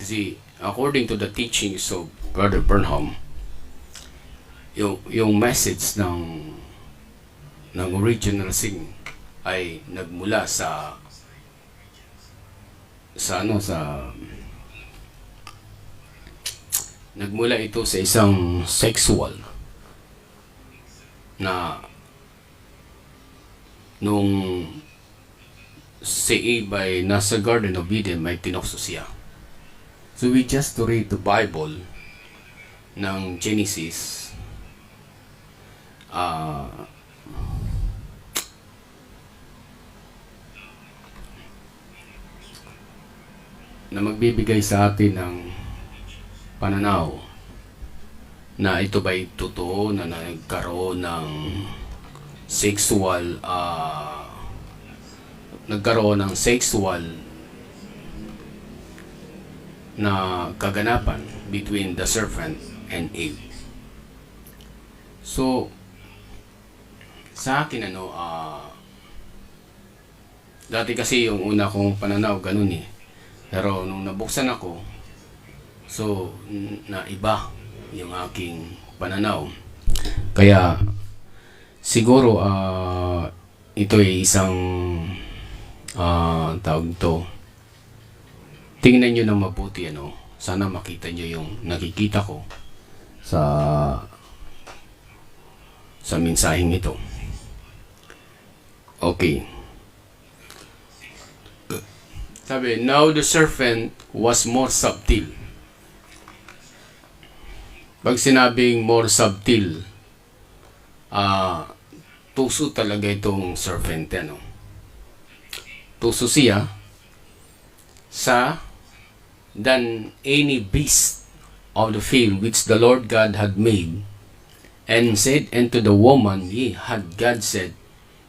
Kasi according to the teachings of Brother Burnham, yung message ng original sin ay nagmula nagmula ito sa isang sexual na nung si Eve ay nasa Garden of Eden, may tinokso siya. So we just to read the Bible ng Genesis na magbibigay sa atin ng pananaw na ito ba'y totoo na nagkaroon ng sexual na kaganapan between the serpent and Eve. So sa akin dati kasi yung una kong pananaw ganun eh. Pero nung nabuksan ako, so naiba yung aking pananaw. Kaya siguro ito ay isang tawag ito. Tingnan nyo ng mabuti Sana makita nyo yung nakikita ko sa mensaheng ito. Okay. Sabi, now the serpent was more subtle. Pag sinabing more subtle, tuso talaga itong serpent. Tuso siya than any beast of the field which the Lord God had made, and said unto the woman, Ye had God said,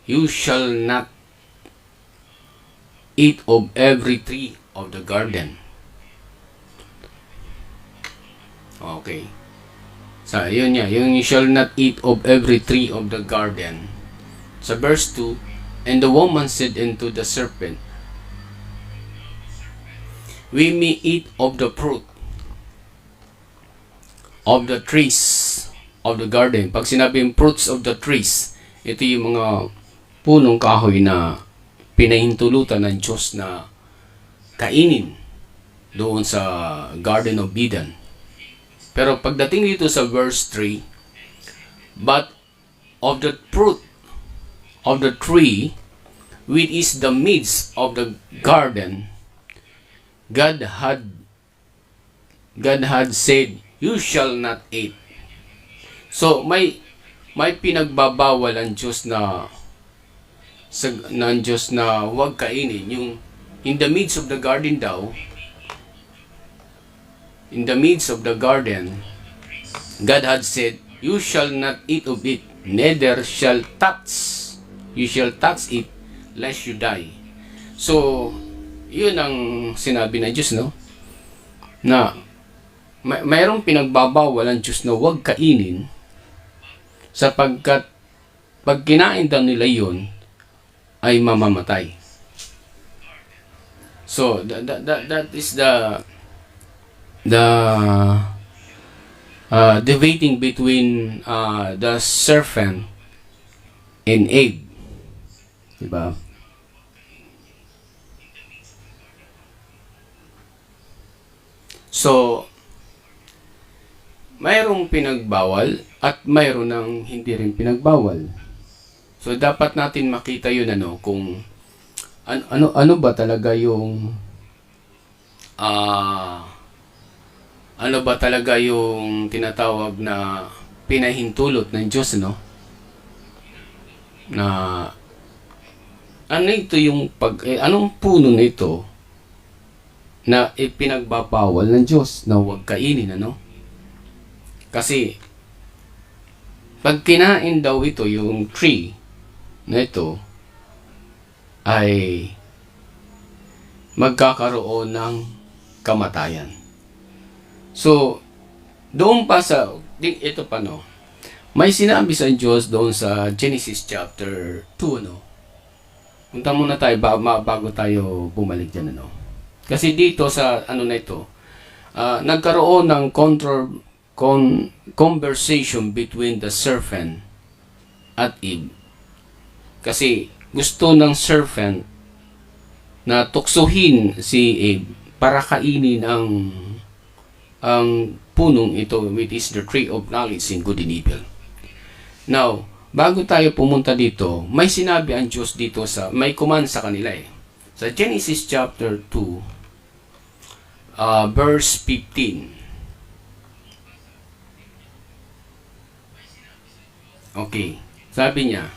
You shall not eat of every tree of the garden. Okay. So, yun niya. Yung you shall not eat of every tree of the garden. Sa verse 2, and the woman said unto the serpent, We may eat of the fruit of the trees of the garden. Pag sinabing fruits of the trees, ito yung mga punong kahoy na pinahintulutan ng Diyos na kainin doon sa Garden of Eden. Pero pagdating dito sa verse 3, but of the fruit of the tree which is the midst of the garden, God had said, You shall not eat. So may pinagbabawal ang Diyos ng Diyos na huwag kainin. Yung in the midst of the garden daw, in the midst of the garden, God had said, You shall not eat of it, neither shall you shall touch it, lest you die. So, yun ang sinabi ng Diyos, na mayroong pinagbabawal ang Diyos na huwag kainin, sapagkat pag kinain daw nila yun, ay mamamatay. So that is the debating between the serpent and Eve. Diba? So mayroong pinagbawal at mayroon ng hindi rin pinagbawal. So dapat natin makita yun kung ano ba talaga yung tinatawag na pinahintulot ng Diyos na ito yung anong puno na ito na ipinagbabawal ng Diyos na huwag kainin kasi pag kinain daw ito yung tree na ito ay magkakaroon ng kamatayan. So, doon pa ito pa may sinabi sa Diyos doon sa Genesis chapter 2 Punta muna tayo bago tayo bumalik dyan Kasi dito sa na ito, nagkaroon ng conversation between the serpent at Eve. Kasi gusto ng serpent na tuksuhin si Eve para kainin ang punong ito, which is the tree of knowledge in good and evil. Now, bago tayo pumunta dito, may sinabi ang Diyos dito may command sa kanila eh. Sa Genesis chapter 2, verse 15. Okay, sabi niya,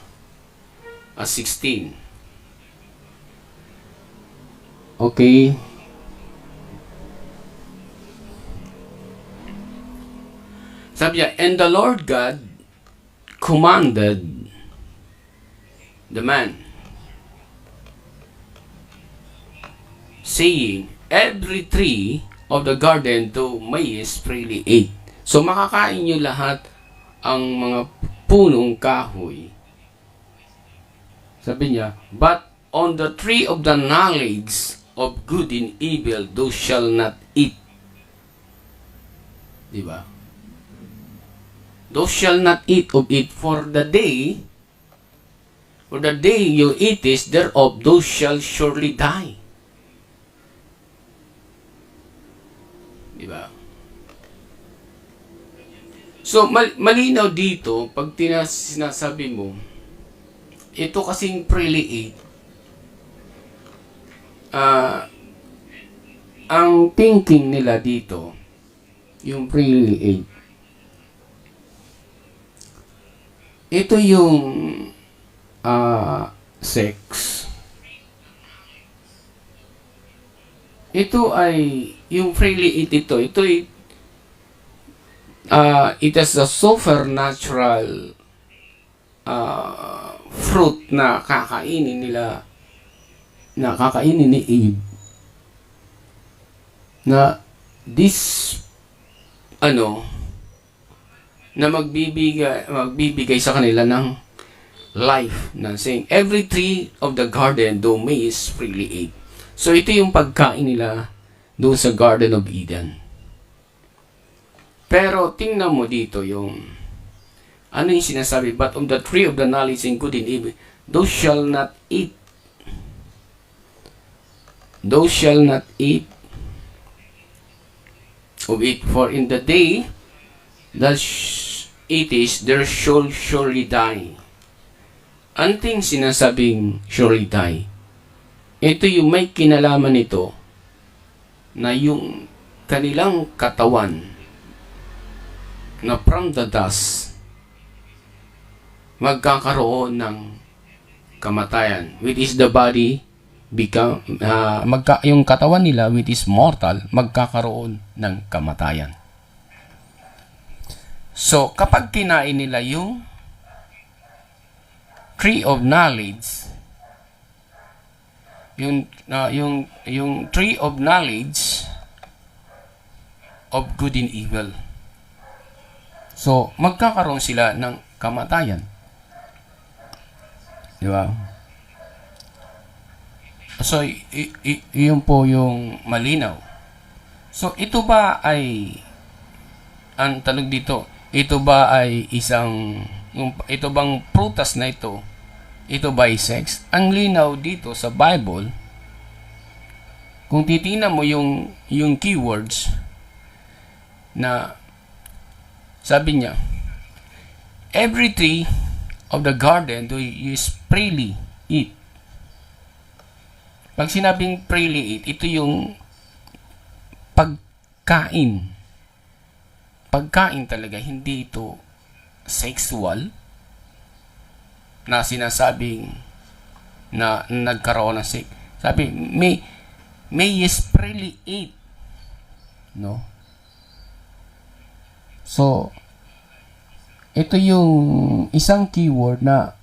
16. Okay. Sabi niya, and the Lord God commanded the man, saying, every tree of the garden thou mayest freely eat. So makakain nyo lahat ang mga punong kahoy. Sabi niya, but on the tree of the knowledge of good and evil thou shall not eat. Diba? Thou shall not eat of it, for the day you eat is thereof, thou shall surely die. Diba? So, malinaw dito, pag sinasabi mo, ito kasing freely eat, ang thinking nila dito, yung freely eat, ito yung sex. Ito ay yung freely eat ito ay it is a supernatural fruit na kakainin ni Eve, na this na magbibigay sa kanila ng life, na saying every tree of the garden thou mayest freely eat. So ito yung pagkain nila doon sa Garden of Eden. Pero tingnan mo dito yung ano yung sinasabi, but of the tree of the knowledge in good and evil thou shall not eat. Thou shall not eat of it, for in the day that it is, there shall surely die. Anting sinasabing surely die, ito yung may kinalaman nito na yung kanilang katawan na from the dust magkakaroon ng kamatayan, which is the body yung katawan nila, which is mortal, magkakaroon ng kamatayan. So, kapag kinain nila yung tree of knowledge, yung tree of knowledge of good and evil, so, magkakaroon sila ng kamatayan. Di ba? So, yun po yung malinaw. So, ito ba ay, ang tanong dito, ito ba ay ito bang prutas na ito ba ay sex? Ang linaw dito sa Bible, kung titingnan mo yung keywords na sabi niya, every tree of the garden do you freely eat. Pag sinabing freely eat, ito yung pagkain. Pagkain talaga, hindi ito sexual na sinasabing na nagkaroon ng sex. Sabi, may yes freely eat. No? So, ito yung isang keyword na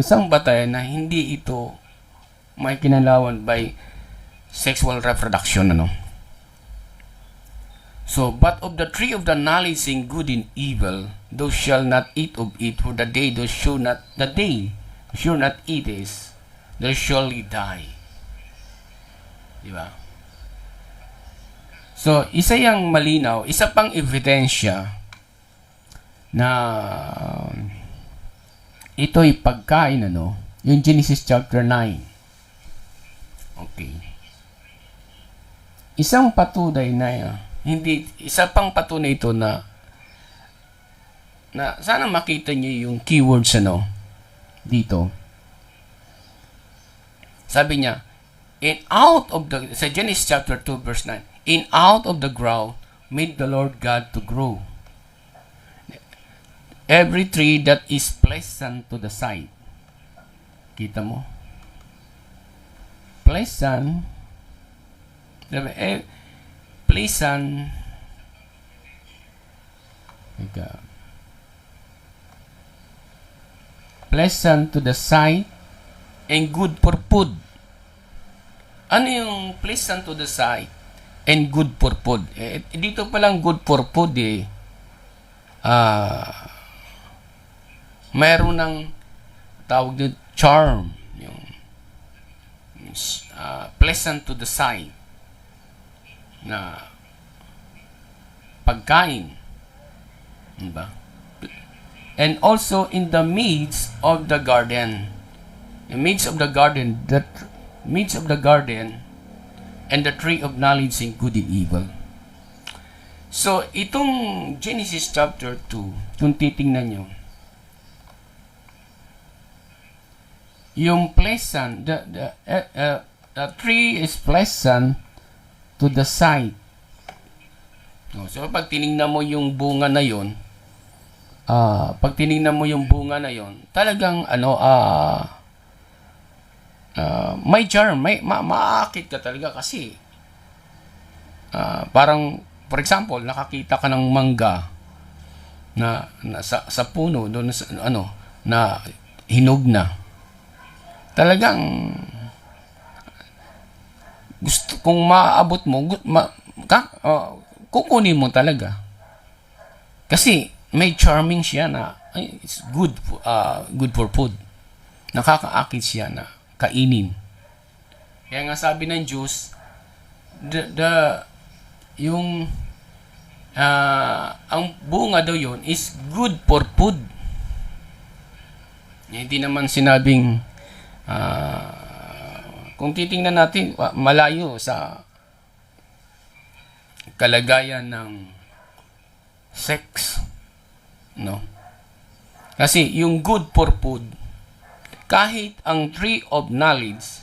isang batayan na hindi ito may kinalawan by sexual reproduction, So, but of the tree of the knowledge in good and evil, thou shall not eat of it, for the day thou shall not eat is, thou surely die. Diba? So, isa yung malinaw, isa pang ebidensya na ito'y pagkain, yung Genesis chapter 9. Okay. Isang patunay na, isa pang patunay ito na sana makita niyo yung keywords, dito. Sabi niya, sa Genesis chapter 2 verse 9, in out of the ground made the Lord God to grow every tree that is pleasant to the sight. Kita mo? Pleasant. Pleasant. Pleasant to the sight and good for food. Ano yung pleasant to the sight and good for food? Dito palang good for food mayroon ng tawag din charm, yung pleasant to the sight na pagkain, diba? And also in the midst of the garden, the midst of the garden and the tree of knowledge and good and evil. So itong Genesis chapter 2, kung titingnan nyo, yung pleasant, the tree is pleasant to the sight. So pag tiningnan mo yung bunga na yon, talagang may charm, maakit ka talaga kasi parang for example, nakakita ka ng mangga na sa puno doon na hinog na. Talagang gusto kung maabot mo, kukunin mo talaga. Kasi may charming siya na it's good for food. Nakakaakit siya na kainin. Kaya nga sabi ng Diyos, ang bunga daw yon is good for food. Hindi naman sinabing kung titingnan natin, malayo sa kalagayan ng sex, kasi yung good for food, kahit ang tree of knowledge,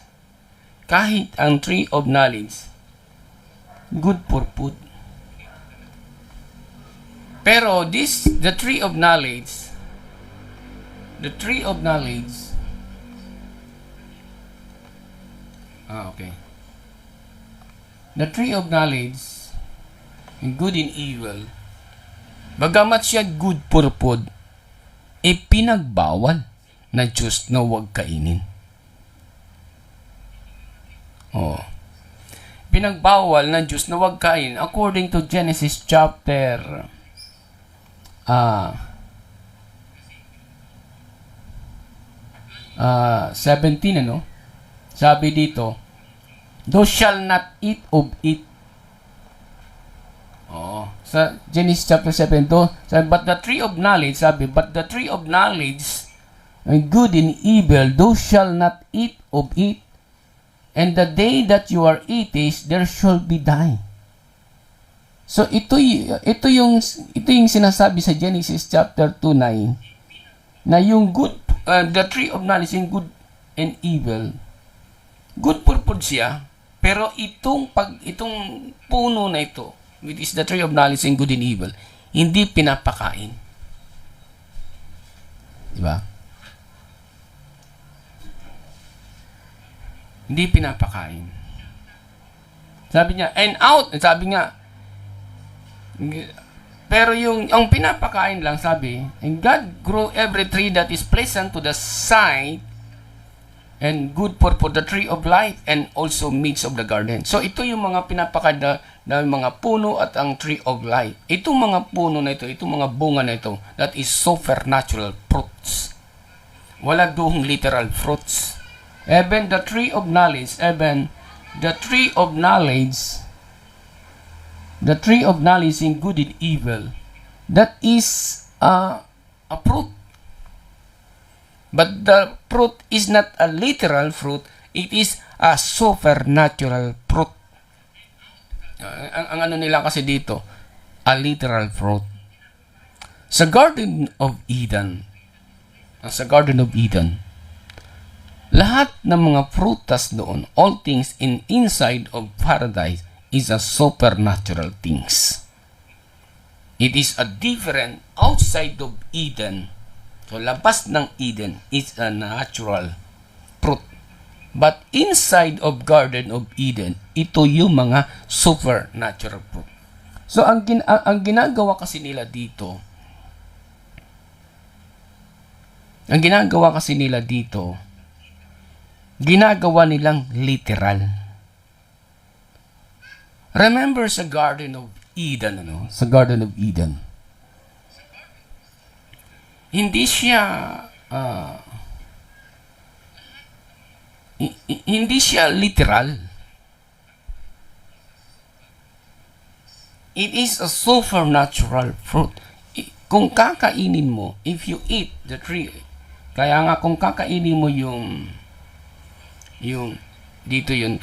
good for food. Pero the tree of knowledge, okay. The tree of knowledge, good and evil, bagamat siya good for food, pinagbawal na Diyos na huwag kainin. Pinagbawal ng Diyos na huwag kainin according to Genesis chapter 17, sabi dito, thou shall not eat of it. Sa Genesis chapter 7, but the tree of knowledge, and good and evil, thou shall not eat of it, and the day that you are eatest, there shall be die. So ito yung sinasabi sa Genesis chapter 2:9 na yung good, the tree of knowledge and good and evil, good for food siya, pero itong puno na ito, which is the tree of knowledge and good and evil, hindi pinapakain. Diba? Hindi pinapakain. Sabi niya, pero ang pinapakain lang, sabi, and God grew every tree that is pleasant to the sight and good for the tree of life and also midst of the garden. So ito yung mga pinapakain na mga puno at ang tree of life. Itong mga puno na ito, itong mga bunga na ito, that is supernatural fruits. Wala doong literal fruits. Even the tree of knowledge, the tree of knowledge in good and evil, that is a fruit. But the fruit is not a literal fruit, it is a supernatural fruit. Ang ano nila kasi dito, a literal fruit. Sa Garden of Eden, lahat ng mga prutas doon, all things inside of paradise is a supernatural things. It is a different outside of Eden. So, labas ng Eden is a natural fruit. But inside of Garden of Eden, ito yung mga supernatural fruit. So, ang ginagawa kasi nila dito, ginagawa nilang literal. Remember sa Garden of Eden, Sa Garden of Eden. Hindi siya literal. It is a supernatural fruit. Kung kakainin mo, if you eat the tree, kaya nga kung kakainin mo yung dito yung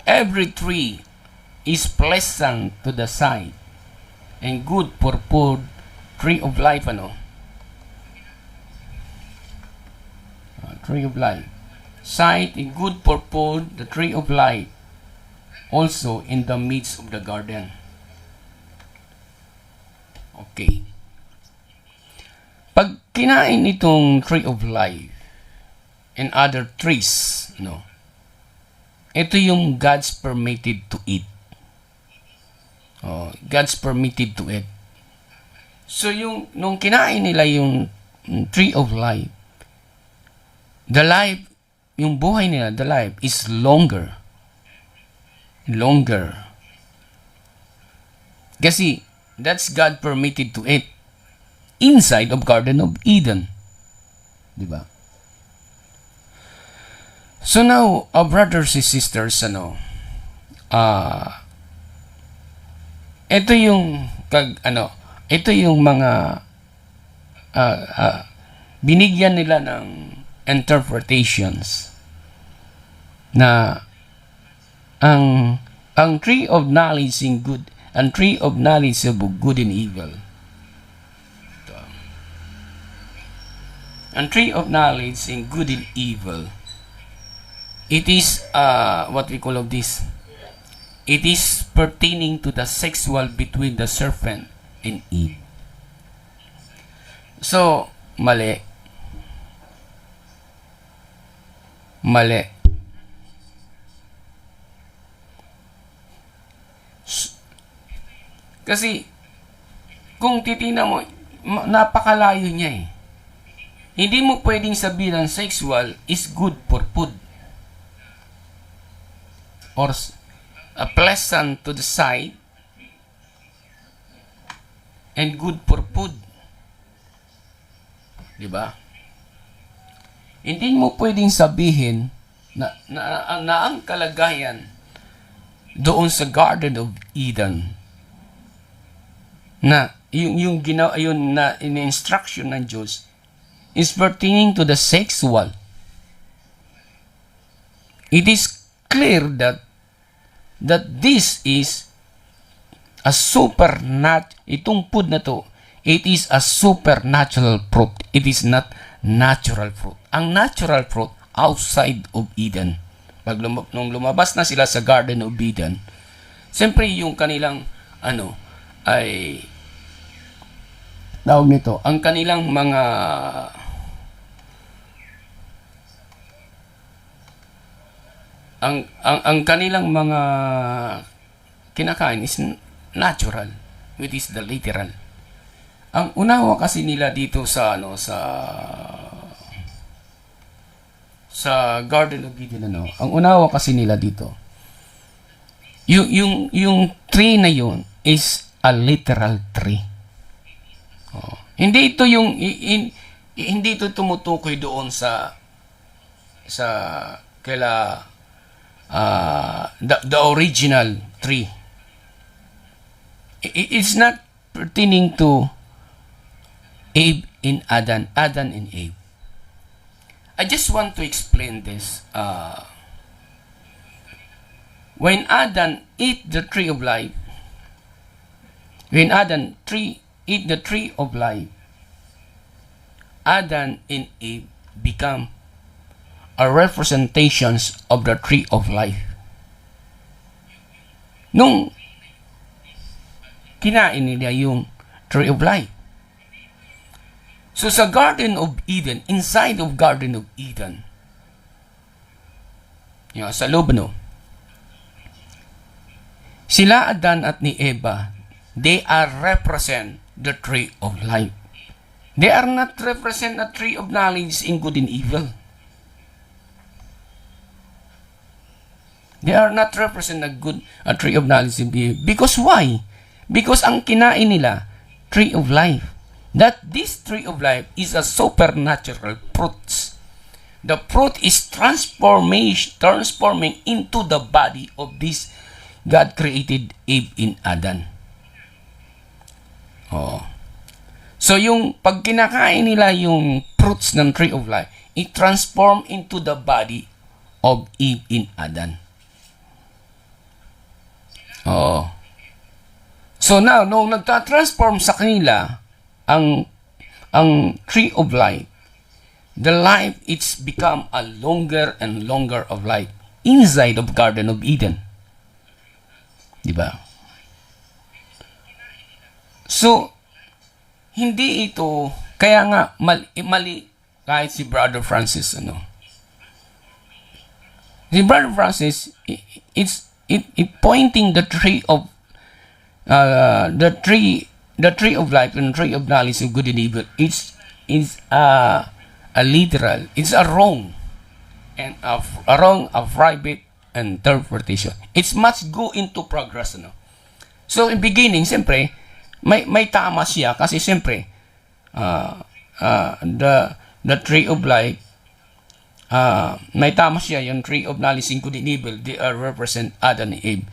every tree is pleasant to the sight and good for food, tree of life, tree of life, sight and good for food, the tree of life, also in the midst of the garden. Okay. Pag kinain itong tree of life and other trees, ito yung God's permitted to eat. God's permitted to eat. So, nung kinain nila yung tree of life, yung buhay nila, the life is longer. Kasi, that's God permitted to eat inside of Garden of Eden. Diba? So now, brothers and sisters, ito yung mga binigyan nila ng interpretations na ang tree of knowledge in good and tree of knowledge of good and evil. Ang tree of knowledge in good and evil, it is what we call of this. It is pertaining to the sexual between the serpent and Eve. So, mali. Kasi, kung titingnan mo, napakalayo niya eh. Hindi mo pwedeng sabihin ng sexual is good for food. Or pleasant to the sight and good for food. Diba? Hindi mo pwedeng sabihin na ang kalagayan doon sa Garden of Eden na yung na in-instruction ng Diyos is pertaining to the sexual. It is clear that this is a itong food na to, it is a supernatural fruit. It is not natural fruit. Ang natural fruit outside of Eden. Nung lumabas na sila sa Garden of Eden, siyempre yung kanilang ay tawag nito, ang kanilang mga ang kanilang mga kinakain is natural, which is the literal. Ang unawa kasi nila dito sa Garden of Eden, ang unawa kasi nila dito, yung tree na yun is a literal tree. Hindi ito hindi ito tumutukoy doon sa kaila the original tree. It's not pertaining to Abe in Adam, Adam in Abe. I just want to explain this. When Adam ate the tree of life, when ate the tree of life, Adam and Eve become a representations of the tree of life. Nung kinain nila yung tree of life. So sa Garden of Eden, inside of Garden of Eden, sa loob, sila Adan at ni Eva, they are represent the tree of life. They are not represent a tree of knowledge in good and evil. They are not represent a tree of knowledge in evil. Because why? Because ang kinain nila, tree of life. That this tree of life is a supernatural fruit. The fruit is transforming into the body of this God created Eve in Adam. So yung pag kinakain nila yung fruits ng tree of life, it transform into the body of Eve in Adam. So now, nung nagta-transform sa kanila ang tree of life, the life it's become a longer and longer of life inside of Garden of Eden. Diba? So, hindi ito, kaya nga mali kahit si Brother Francis, Si Brother Francis, it pointing the tree of the tree of life and the tree of knowledge of good and evil. It's a literal, it's a wrong and a private interpretation. It must go into progress. So in beginning, siyempre, may tama siya kasi siyempre the tree of life, may tama siya yung tree of knowledge and good and evil. They are represent Adam and Eve.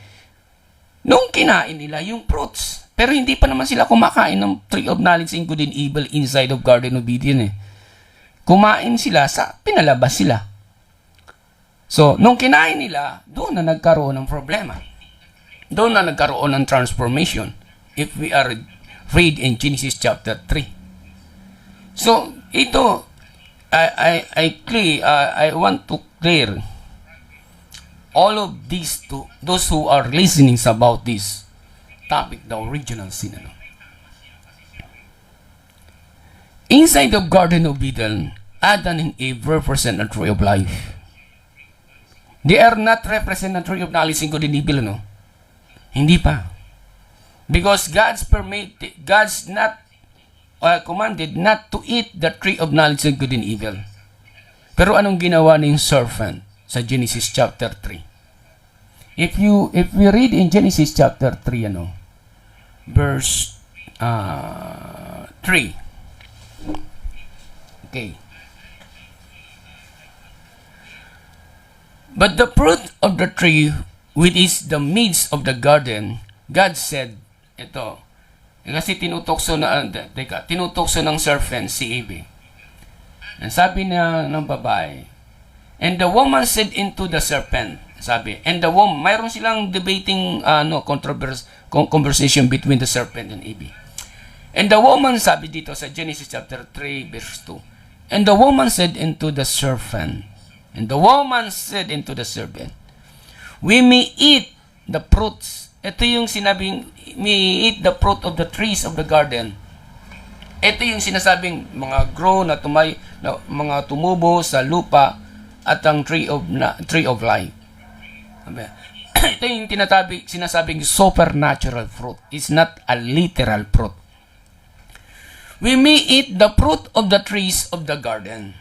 Nung kinain nila yung fruits, pero hindi pa naman sila kumakain ng tree of knowledge and good and evil inside of Garden of Eden. Kumain sila sa pinalabas sila. So, nung kinain nila, doon na nagkaroon ng problema. Doon na nagkaroon ng transformation. If we are read in Genesis chapter 3. So, ito, I want to clear all of these to those who are listening about this topic, the original sin. Inside the Garden of Eden, Adam and Eve represent a tree of life. They are not represent a tree of knowledge and good and evil, Hindi pa. Because God's not commanded not to eat the tree of knowledge of good and evil. Pero anong ginawa ng serpent sa Genesis chapter 3? If we read in Genesis chapter 3, verse 3. Okay. But the fruit of the tree which is the midst of the garden, God said, ito, kasi tinutokso ng serpent si Eve. And sabi na ng babae, and the woman said into the serpent, sabi, and the woman, mayroon silang debating conversation between the serpent and Eve. And the woman, sabi dito sa Genesis chapter 3 verse 2, and the woman said into the serpent, we may eat the fruits. Ito yung sinabing, may eat the fruit of the trees of the garden. Ito yung sinasabing mga grow na mga tumubo sa lupa at ang tree of life. Ito yung sinasabing supernatural fruit. It's not a literal fruit. We may eat the fruit of the trees of the garden.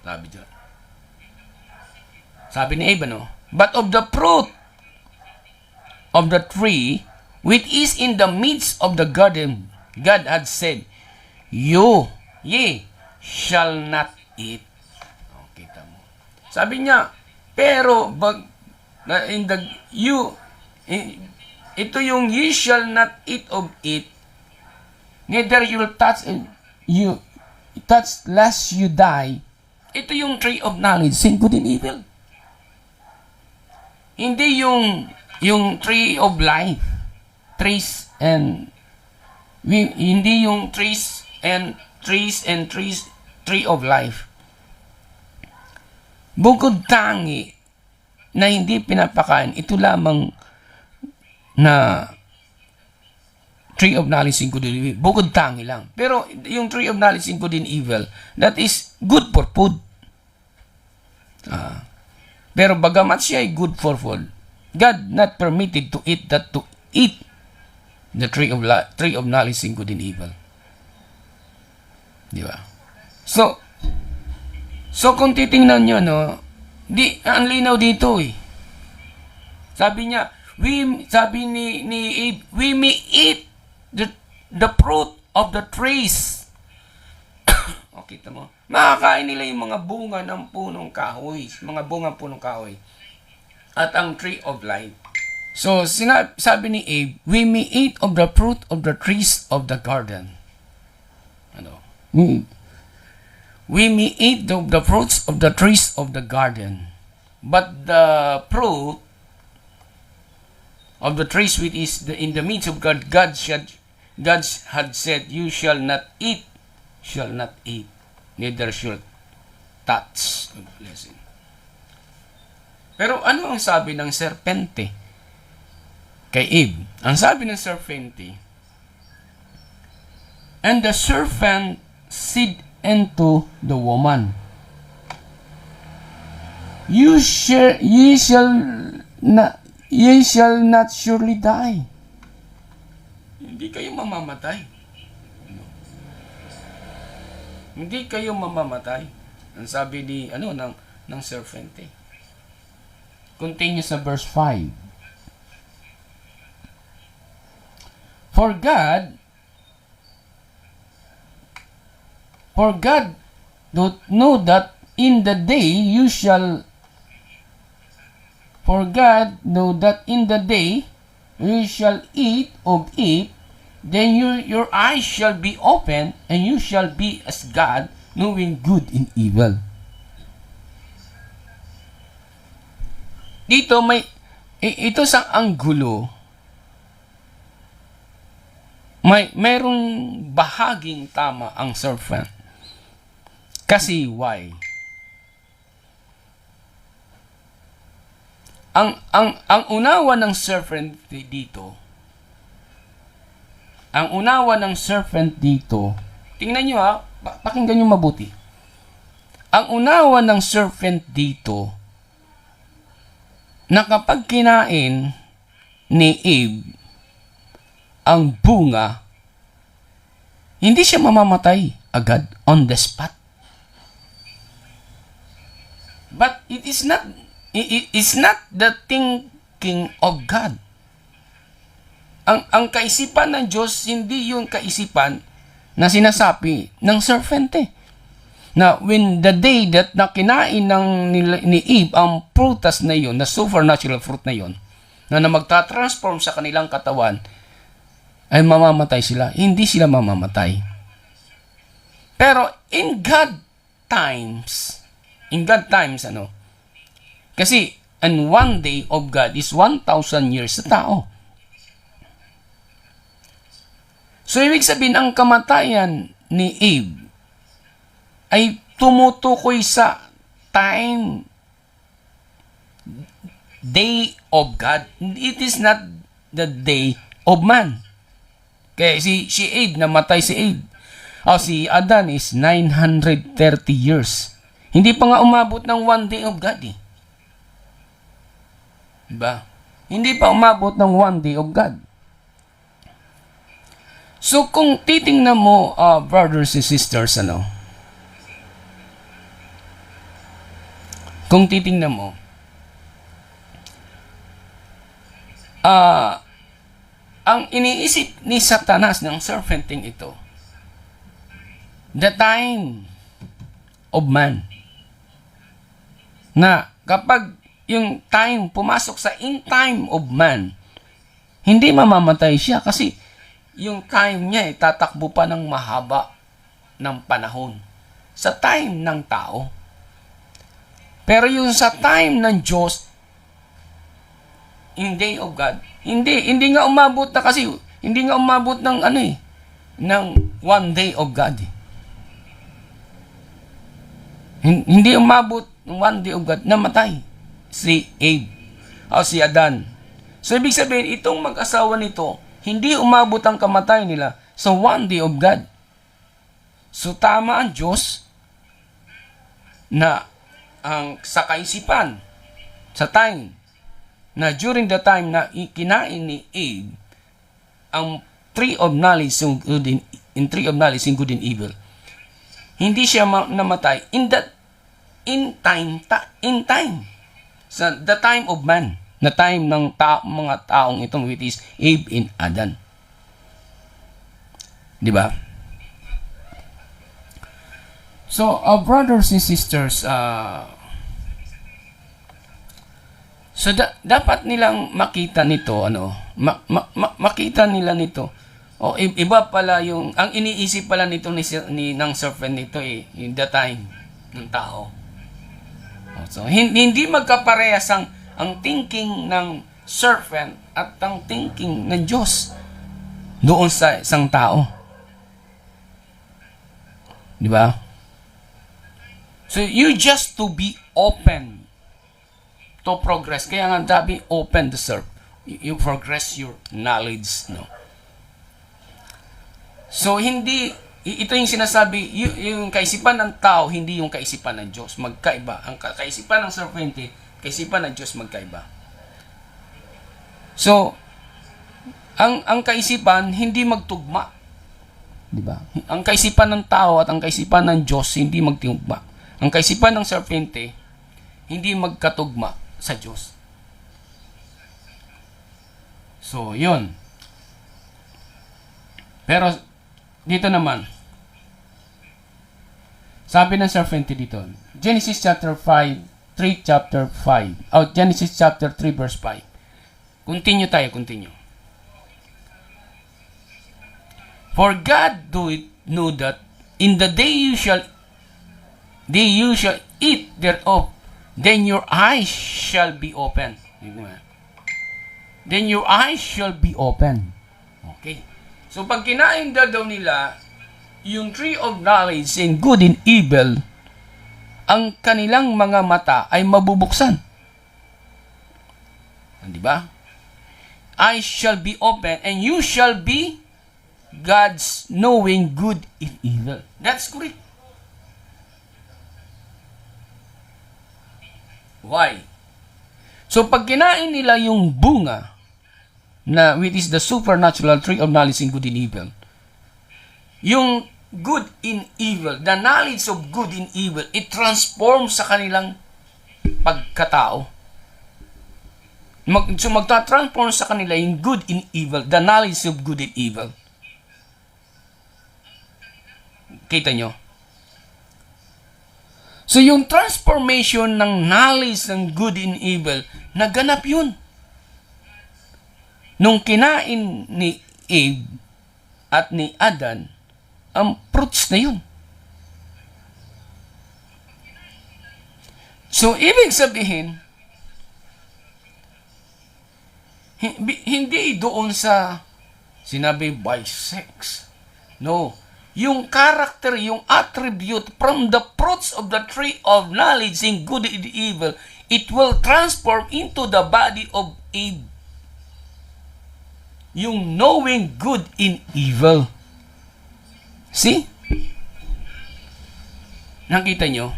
Sabi dyan. Sabi ni Eva, but of the fruit of the tree which is in the midst of the garden, God had said, ye shall not eat. Kita mo. Sabi niya, pero ito yung you shall not eat of it, neither you'll touch you touch lest you die. Ito yung tree of knowledge, sin, good and evil. Hindi yung tree of life, trees and hindi yung trees, tree of life. Bukod tangi na hindi pinapakain, ito lamang na tree of knowledge and good and evil. Bukod tangi lang. Pero yung tree of knowledge and good and evil, that is good for food. Pero bagamat siya ay good for food, God not permitted to eat the tree of knowledge and good and evil. Di ba? So kung titingnan nyo, no, ang linaw dito eh. Sabi niya, sabi ni Abe, we may eat the fruit of the trees. O, kita mo? Makakain nila yung mga bunga ng punong kahoy. Mga bunga ng punong kahoy. At ang tree of life. So, sabi ni Abe, we may eat of the fruit of the trees of the garden. Ano? We may eat the fruits of the trees of the garden, but the fruit of the trees which is in the midst of God, God had said, you shall not eat, neither shall touch. Pero ano ang sabi ng serpente kay Eve? Ang sabi ng serpente, and the serpent said unto the woman, ye shall not surely die. Hindi kayo mamamatay. Hindi kayo mamamatay. Ang sabi ng serpente. Continue sa verse 5. For God doth know that in the day you shall eat of it, then your eyes shall be open, and you shall be as God, knowing good and evil. Dito ito sa anggulo, mayroong bahaging tama ang serpent. Kasi why? Ang unawa ng serpent dito, tingnan nyo ha, pakinggan nyo mabuti. Ang unawa ng serpent dito, na kapag kinain ni Eve ang bunga, hindi siya mamamatay agad on the spot. But it is not the thinking of God. Ang kaisipan ng Diyos, hindi yung kaisipan na sinasabi ng serpente. Na when the day that na kinain ni Eve ang prutas na yun, na supernatural fruit na yun, na magta-transform sa kanilang katawan, ay mamamatay sila. Hindi sila mamamatay. Pero in God times, kasi and one day of God is 1,000 years sa tao. So, ibig sabihin, ang kamatayan ni Eve ay tumutukoy sa day of God. It is not the day of man. Kaya si Eve, namatay si Eve. Si Adan is 930 years. Hindi pa nga umabot ng one day of God eh. Diba? Hindi pa umabot ng one day of God. So, kung titingnan mo, brothers and sisters, kung titingnan mo, ang iniisip ni Satanas ng serpenting ito, the time of man, na kapag yung time pumasok sa in time of man, Hindi mamamatay siya kasi yung time niya tatakbo pa ng mahaba ng panahon sa time ng tao. Pero yung sa time ng Diyos, in day of God, hindi nga umabot na kasi, hindi nga umabot ng ng one day of God. Hindi umabot ng one day of God, namatay si Abe o si Adan. So, ibig sabihin, itong mag-asawa nito, hindi umabot ang kamatay nila sa one day of God. So, tama ang Diyos na ang sa kaisipan, sa time, na during the time na kinain ni Abe, ang tree of knowledge in tree of knowledge in good and evil, hindi siya namatay in time sa the time of man, na time ng mga taong itong, which is Abe and Adan. Di ba? So, brothers and sisters, so dapat nilang makita nito, makita nila nito. O iba pala yung, ang iniisip pala nito ng serpent nito in the time ng tao. So, hindi magkaparehas ang thinking ng serpent at ang thinking ng Diyos doon sa isang tao. Di ba? So, you just to be open to progress. Kaya nga sabi, open the serve. You progress your knowledge. No? So, hindi, ito yung sinasabi, yung kaisipan ng tao, hindi yung kaisipan ng Diyos. Magkaiba. Ang kaisipan ng serpente, kaisipan ng Diyos, magkaiba. So, ang kaisipan, hindi magtugma. Diba? Ang kaisipan ng tao at ang kaisipan ng Diyos, hindi magtugma. Ang kaisipan ng serpente, hindi magkatugma sa Diyos. So, yun. Pero, dito naman, sabi ng serpente dito, Genesis chapter 5, 3 chapter 5, Genesis chapter 3 verse 5. Continue. For God do it know that in the day you shall eat thereof, then your eyes shall be open. Then your eyes shall be open. Okay. So, pag kinain daw nila yung tree of knowledge in good and evil, ang kanilang mga mata ay mabubuksan. Di ba? Eyes shall be open and you shall be God's knowing good and evil. That's correct. Why? So, pag kinain nila yung bunga, na which is the supernatural tree of knowledge in good and evil, yung good and evil, the knowledge of good and evil, it transforms sa kanilang pagkatao. So, magta-transform sa kanila yung good and evil, the knowledge of good and evil. Kita nyo? So, yung transformation ng knowledge ng good and evil, naganap yun. Nung kinain ni Abe at ni Adan, ang fruits na yun. So, ibig sabihin, hindi doon sa sinabi by sex. No. Yung character, yung attribute from the fruits of the tree of knowledge in good and evil, it will transform into the body of Abe. Yung knowing good and evil. See? Nakita nyo?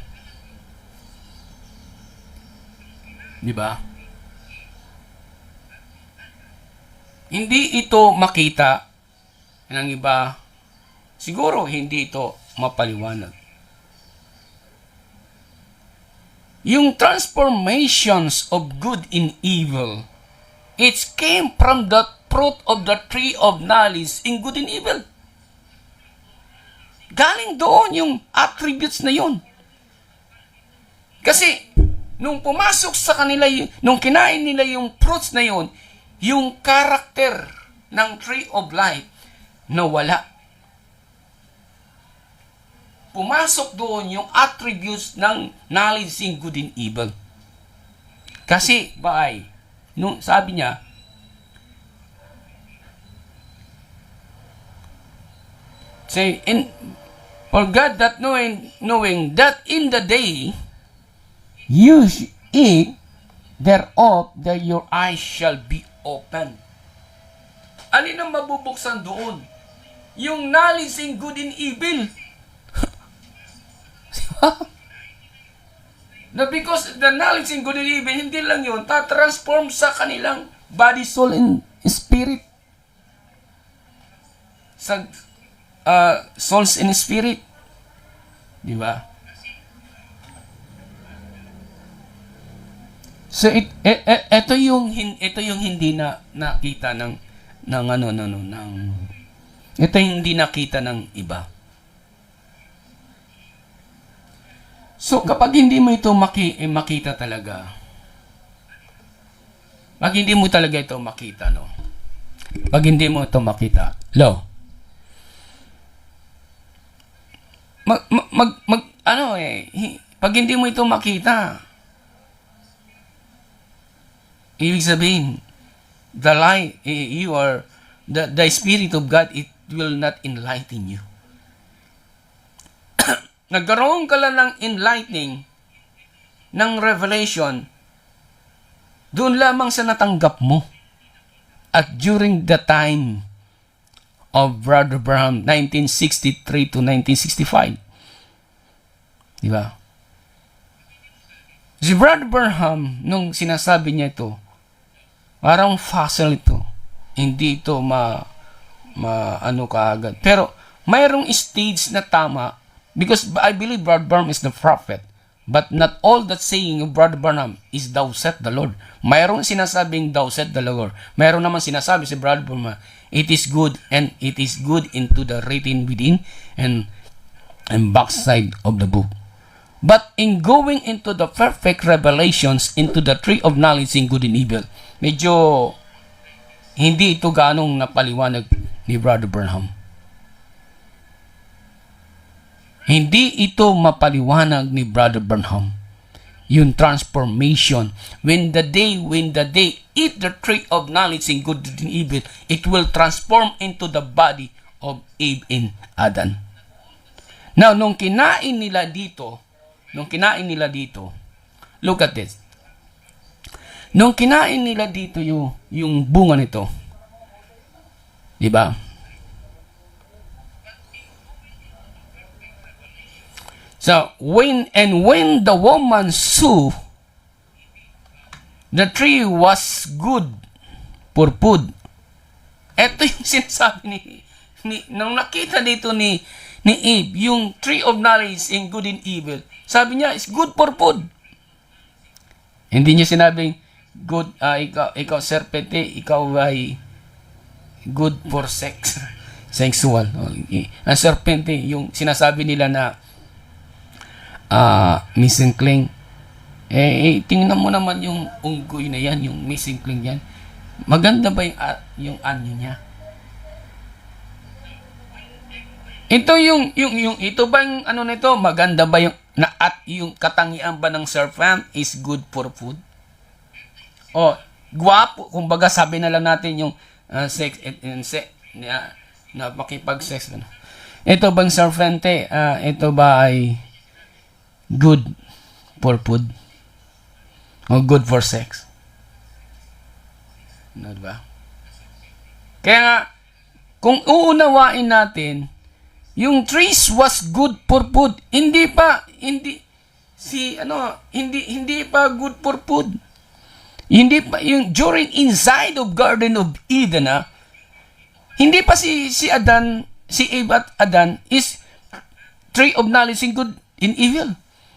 Di ba? Hindi ito makita ng iba. Siguro hindi ito mapaliwanag. Yung transformations of good and evil, it came from the fruit of the tree of knowledge in good and evil. Galing doon yung attributes na yun. Kasi, nung pumasok sa kanila, nung kinain nila yung fruits na yun, yung character ng tree of life nawala. Pumasok doon yung attributes ng knowledge in good and evil. Kasi, nung sabi niya, for God that knowing that in the day you eat thereof, that your eyes shall be open. Alin ang mabubuksan doon? Yung knowledge in good and evil. Na because the knowledge in good and evil, hindi lang yun, ta-transform sa kanilang body, soul, and spirit. Sa souls and spirit. Di ba? So ito yung hindi na nakita ng ito yung hindi nakita ng iba. So kapag hindi mo ito makita talaga, pag hindi mo talaga ito makita, no? Pag hindi mo ito makita, pag hindi mo ito makita, ibig sabihin, the light, you are, the Spirit of God, it will not enlighten you. Nagkaroon ka lang ng enlightening, ng revelation, doon lamang sa natanggap mo. At during the time of Brother Branham, 1963 to 1965. Di ba? Si Brother Branham, nung sinasabi niya ito, parang fossil ito. Hindi ito kaagad. Pero, mayroong stage na tama, because I believe Brother Branham is the prophet, but not all that saying of Brother Branham is thou said the Lord. Mayroong sinasabing thou said the Lord. Mayroon naman sinasabi si Brother Branham, it is good, and it is good into the written within and backside of the book. But in going into the perfect revelations into the tree of knowledge in good and evil, medyo hindi ito ganong napaliwanag ni Brother Branham. Hindi ito mapaliwanag ni Brother Branham. Yung transformation. When the day eat the tree of knowledge in good and evil, it will transform into the body of Eve and Adam. Now, nung kinain nila dito, look at this. Nung kinain nila dito yung bunga nito, di ba? So, when the woman saw the tree was good for food, ito yung sinasabi nung nakita dito ni Eve, yung tree of knowledge in good and evil, sabi niya, it's good for food. Hindi niya sinabing, good, ikaw serpente, ikaw ay good for sex. Sexual. Ang serpente, yung sinasabi nila na missing cling. Tingnan mo naman yung unggoy na yan, yung missing cling yan. Maganda ba yung anyo niya? Ito ito bang nito, maganda ba at yung katangian ba ng serpent is good for food? Guwapo, kumbaga sabi na lang natin yung sex na makipag-sex. Ito bang serpente, ito ba ay good for food? O good for sex? Diba? Kaya nga, kung uunawain natin, yung trees was good for food. Hindi pa good for food. Hindi pa yung during inside of Garden of Eden, hindi pa si Adan, si Eve at Adan is tree of knowledge in good and evil.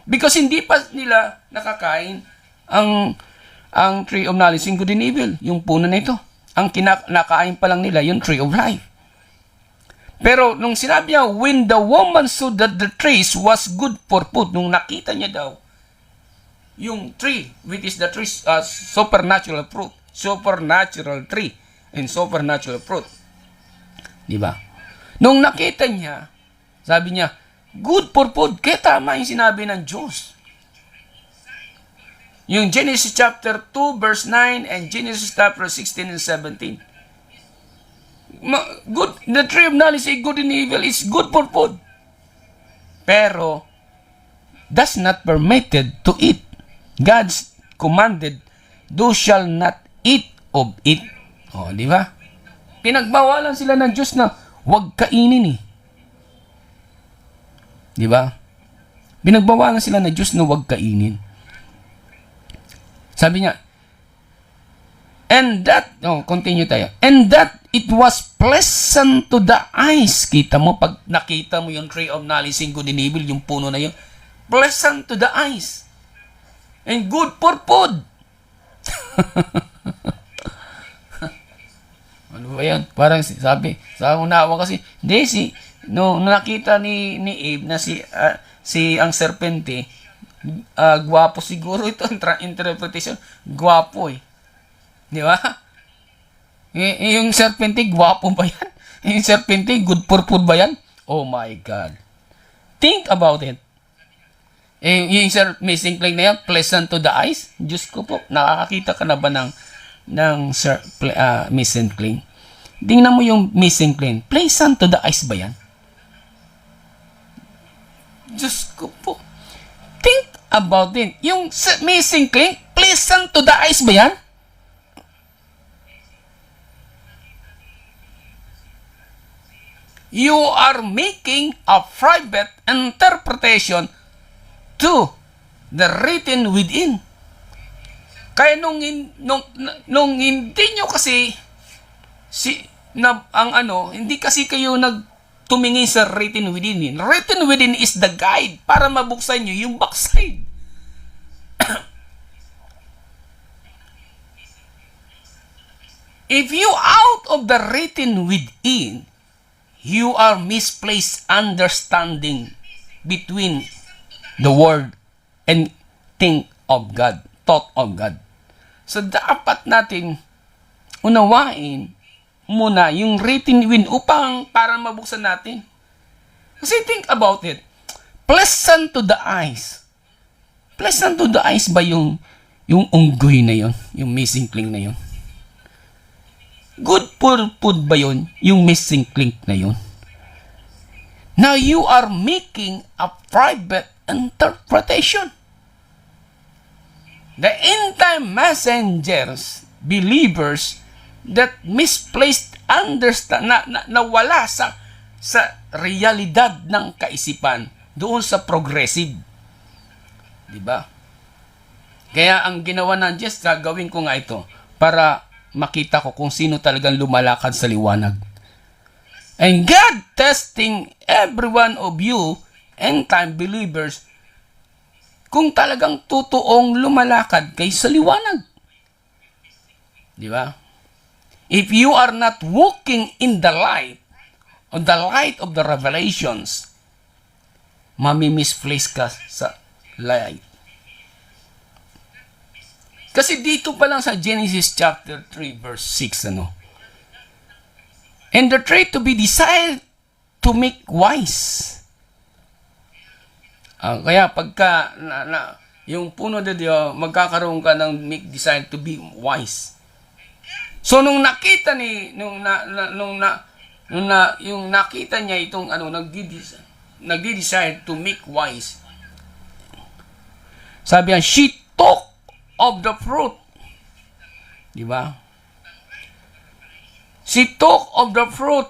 Because hindi pa nila nakakain ang tree of knowledge in good and evil, yung puno na ito. Ang kinakain pa lang nila yung tree of life. Pero nung sinabi niya, when the woman saw that the trees was good for food, nung nakita niya daw yung tree, which is the tree supernatural fruit, supernatural tree and supernatural fruit. Di ba? Nung nakita niya, sabi niya, good for food. Kaya tama yung sinabi ng Diyos. Yung Genesis chapter 2 verse 9 and Genesis chapter 16 and 17. The tree of knowledge of good and evil is good for food. Pero, does not permitted to eat. God's commanded, thou shall not eat of it. O, di ba? Pinagbawalan sila ng Diyos na huwag kainin eh. Di ba? Pinagbawalan sila ng Diyos na huwag kainin. Sabi niya, and that, continue tayo, and that it was pleasant to the eyes. Kita mo, pag nakita mo yung tree of knowledge and good and evil, yung puno na yun, pleasant to the eyes. And good for food. Ano ba yan? Parang sabi, sa unawa kasi, hindi, no, nakita ni Abe na si ang serpente, gwapo siguro ito ang interpretation. Gwapo eh. Di ba? Yung serpente, gwapo ba yan? Yung serpente, good for food ba yan? Oh my God. Think about it. Yung missing link na yan, pleasant to the eyes? Diyos ko po, nakakakita ka na ba ng missing link? Tingnan mo yung missing link. Pleasant to the eyes ba yan? Diyos ko po. Think about it. Yung missing link, pleasant to the eyes ba yan? You are making a private interpretation to the written within. Kaya nung hindi nyo kasi hindi kasi kayo tumingin sa written within. Written within is the guide para mabuksan nyo yung backside. If you out of the written within, you are misplaced understanding between the word and think of God, thought of God. So, dapat natin unawain muna yung written within upang para mabuksan natin. Kasi think about it. Pleasant to the eyes. Pleasant to the eyes ba yung unggoy na yon, yung missing link na yon? Good for food ba yun, yung missing link na yun? Now, you are making a private interpretation. The end-time messengers, believers, that misplaced understand, nawala sa realidad ng kaisipan doon sa progressive. Diba? Kaya ang ginawa ng Diyos, gagawin ko nga ito para makita ko kung sino talagang lumalakad sa liwanag. And God testing every one of you, end-time believers, kung talagang totoong lumalakad kayo sa liwanag. Di ba? If you are not walking in the light, on the light of the revelations, mami-misplace ka sa light. Kasi dito pa lang sa Genesis chapter 3 verse 6, and the tree to be desired to make wise. Kaya pagka yung puno de Dios, magkakaroon ka ng make desire to be wise. So nung nakita yung nakita niya itong nagdi-desire to make wise. Sabi niya, she took of the fruit. Di ba? She took of the fruit.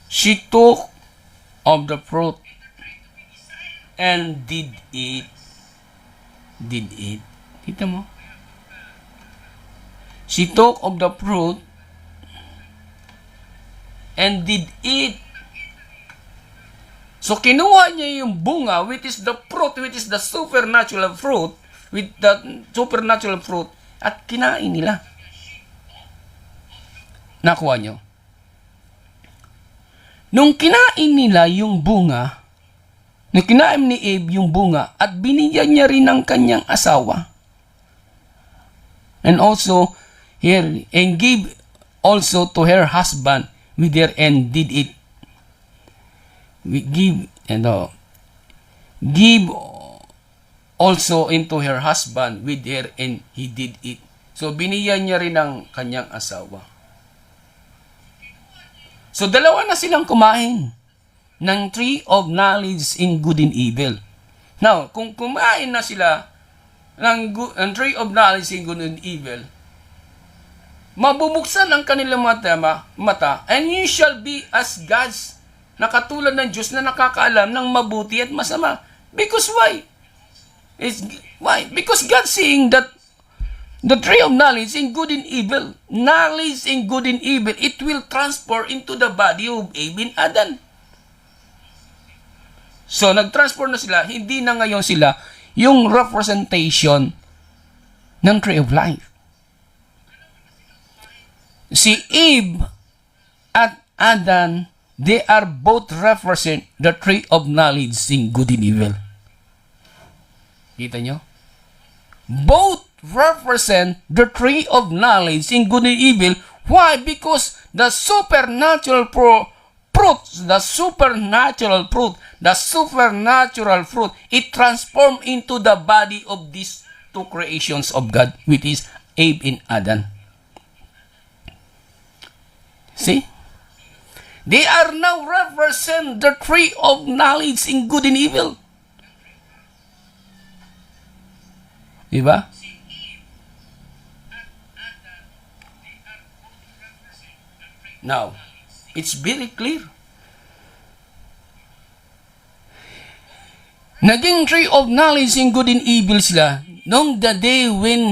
She took of the fruit and did eat. Did eat. Kita mo? She took of the fruit and did eat. So, kinuha niya yung bunga, which is the fruit, which is the supernatural fruit, with the supernatural fruit, at kinain nila. Nakuha niyo? Nung kinain nila yung bunga, na kinain ni Eve yung bunga at binigyan niya rin ng kanyang asawa. And also, here, and gave also to her husband with her and did it. We give, give also into her husband with her and he did it. So, binigyan niya rin ng kanyang asawa. So, dalawa na silang kumain ng tree of knowledge in good and evil. Now, kung kumain na sila ng tree of knowledge in good and evil, mabubuksan ang kanilang mata, and you shall be as gods, na katulad ng Diyos na nakakaalam ng mabuti at masama. Because why? Why? Because God seeing that the tree of knowledge in good and evil, knowledge in good and evil, it will transfer into the body of Eve and Adam. So, nag-transfer na sila, hindi na ngayon sila yung representation ng tree of life. Si Eve at Adam, they are both represent the tree of knowledge in good and evil. Kita nyo? Both represent the tree of knowledge in good and evil. Why? Because the supernatural fruit, it transformed into the body of these two creations of God, which is Eve and Adam. See? They are now represent the tree of knowledge in good and evil. Diba? Now, it's very clear. Naging tree of knowledge in good and evil sila nung the day when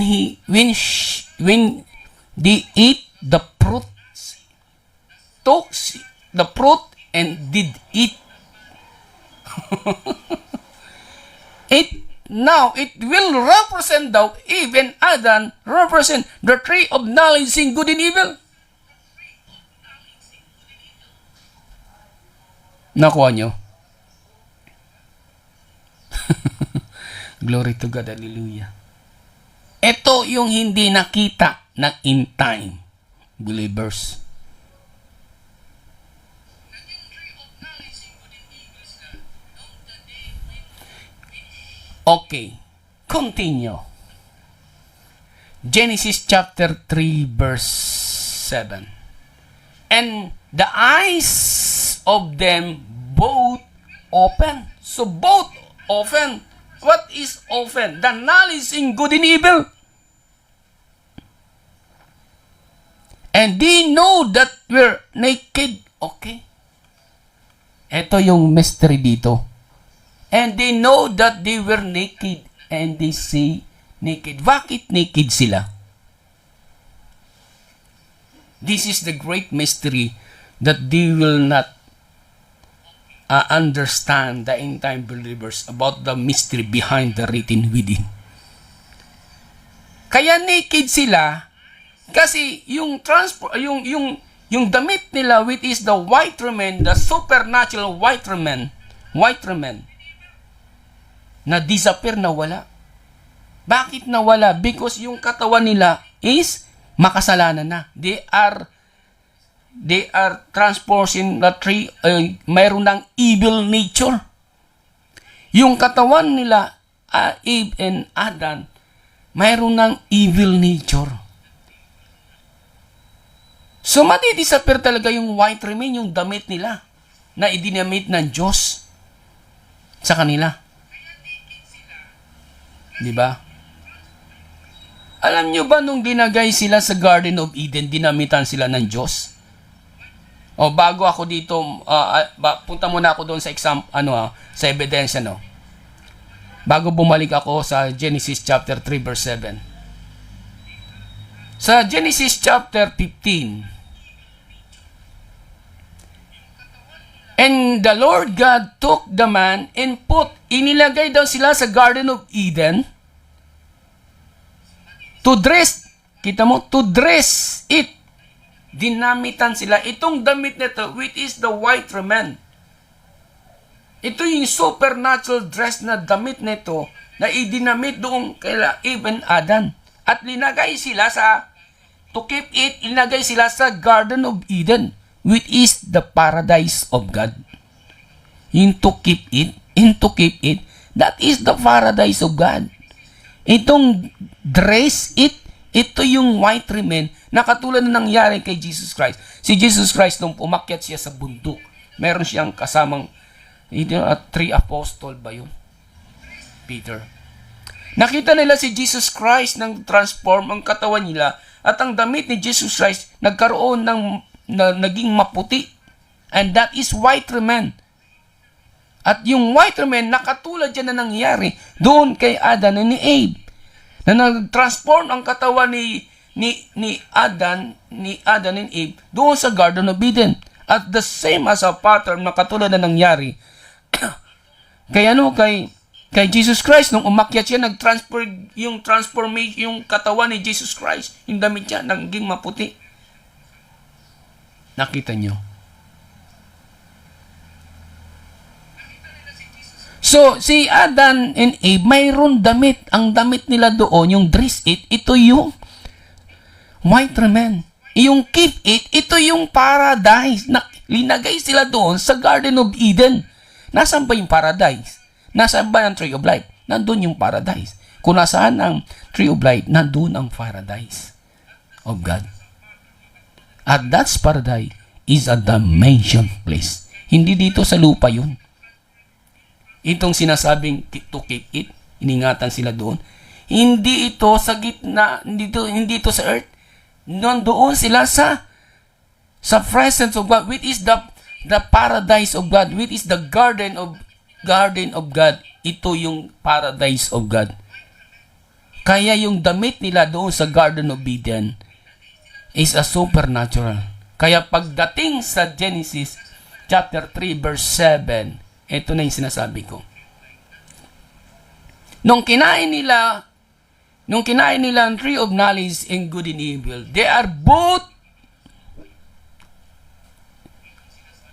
they ate the fruit, took the fruit and did eat. Now it will represent thou, Eve and Adam represent the tree of knowledge in good and evil. Nakuha nyo? Glory to God, hallelujah. Ito yung hindi nakita ng in time believers. Okay, continue. Genesis chapter 3 verse 7. And the eyes of them both open. So both open. What is open? The knowledge in good and evil. And they know that we're naked. Okay. Ito yung mystery dito. And they know that they were naked. And they say naked. Bakit naked sila? This is the great mystery that they will not understand, the end-time believers, about the mystery behind the written within. Kaya naked sila kasi yung damit nila, which is the white raiment, the supernatural white raiment, na disappear, nawala. Bakit nawala? Because yung katawan nila is makasalanan na. They are transposing the tree, mayroon ng evil nature. Yung katawan nila, Eve and Adam, mayroon ng evil nature. So, madidisappear talaga yung white raiment, yung damit nila, na idinamit ng Diyos sa kanila. Diba? Alam nyo ba nung dinagay sila sa Garden of Eden, dinamitan sila ng Diyos? O bago ako dito, punta muna ako doon sa sa ebidensya, no? Bago bumalik ako sa Genesis chapter 3 verse 7. Sa Genesis chapter 15, and the Lord God took the man and inilagay daw sila sa Garden of Eden to dress, kita mo, to dress it. Dinamitan sila. Itong damit nito, which is the white raiment. Ito yung supernatural dress na damit nito na idinamit doon kay Eve and Adam. At linagay sila to keep it, linagay sila sa Garden of Eden, which is the paradise of God. Yung to keep it, that is the paradise of God. Itong dress, ito yung white remain na katulad na nangyari kay Jesus Christ. Si Jesus Christ, nung umakyat siya sa bundok, meron siyang kasamang 3 apostol ba yun? Peter. Nakita nila si Jesus Christ nang transform ang katawan nila at ang damit ni Jesus Christ nagkaroon naging maputi. And that is white remain. At yung white remain, nakatulad yan na nangyari doon kay Adam and ni Abe. Na nag-transform ang katawan ni Adam and Abe doon sa Garden of Eden. At the same as a pattern na katulad na nangyari kay Jesus Christ nung umakyat siya, nag-transfer yung transformation, yung katawan ni Jesus Christ, yung damit niya naging maputi. Nakita niyo? So, si Adam and Eve, mayroon damit. Ang damit nila doon, yung dress ito yung white remain. Yung keep ito yung paradise. Linagay sila doon sa Garden of Eden. Nasaan ba yung paradise? Nasaan ba ang Tree of Life? Nandun yung paradise. Kung nasaan ang Tree of Life, nandun ang paradise of God. At that's paradise is a dimension place. Hindi dito sa lupa yun. Itong sinasabing to keep it, iningatan sila doon. Hindi ito sa gitna, hindi ito sa earth. Nandoon sila sa presence of God, which is the paradise of God, which is the garden of God. Ito yung paradise of God. Kaya yung damit nila doon sa Garden of Eden is a supernatural. Kaya pagdating sa Genesis chapter 3 verse 7, ito na yung sinasabi ko. Nung kinain nila ang tree of knowledge and good and evil, they are both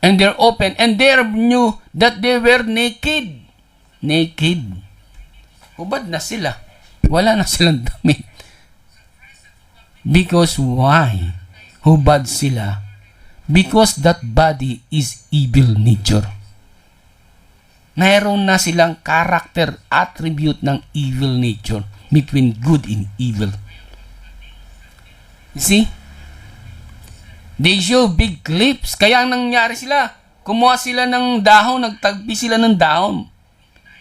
and they're open, and they knew that they were naked. Naked. Hubad na sila. Wala na silang damit. Because why? Hubad sila. Because that body is evil nature. Mayroon na silang character attribute ng evil nature between good and evil. You see? They show big lips. Kaya ang nangyari sila, kumuha sila ng dahon, nagtagpi sila ng dahon.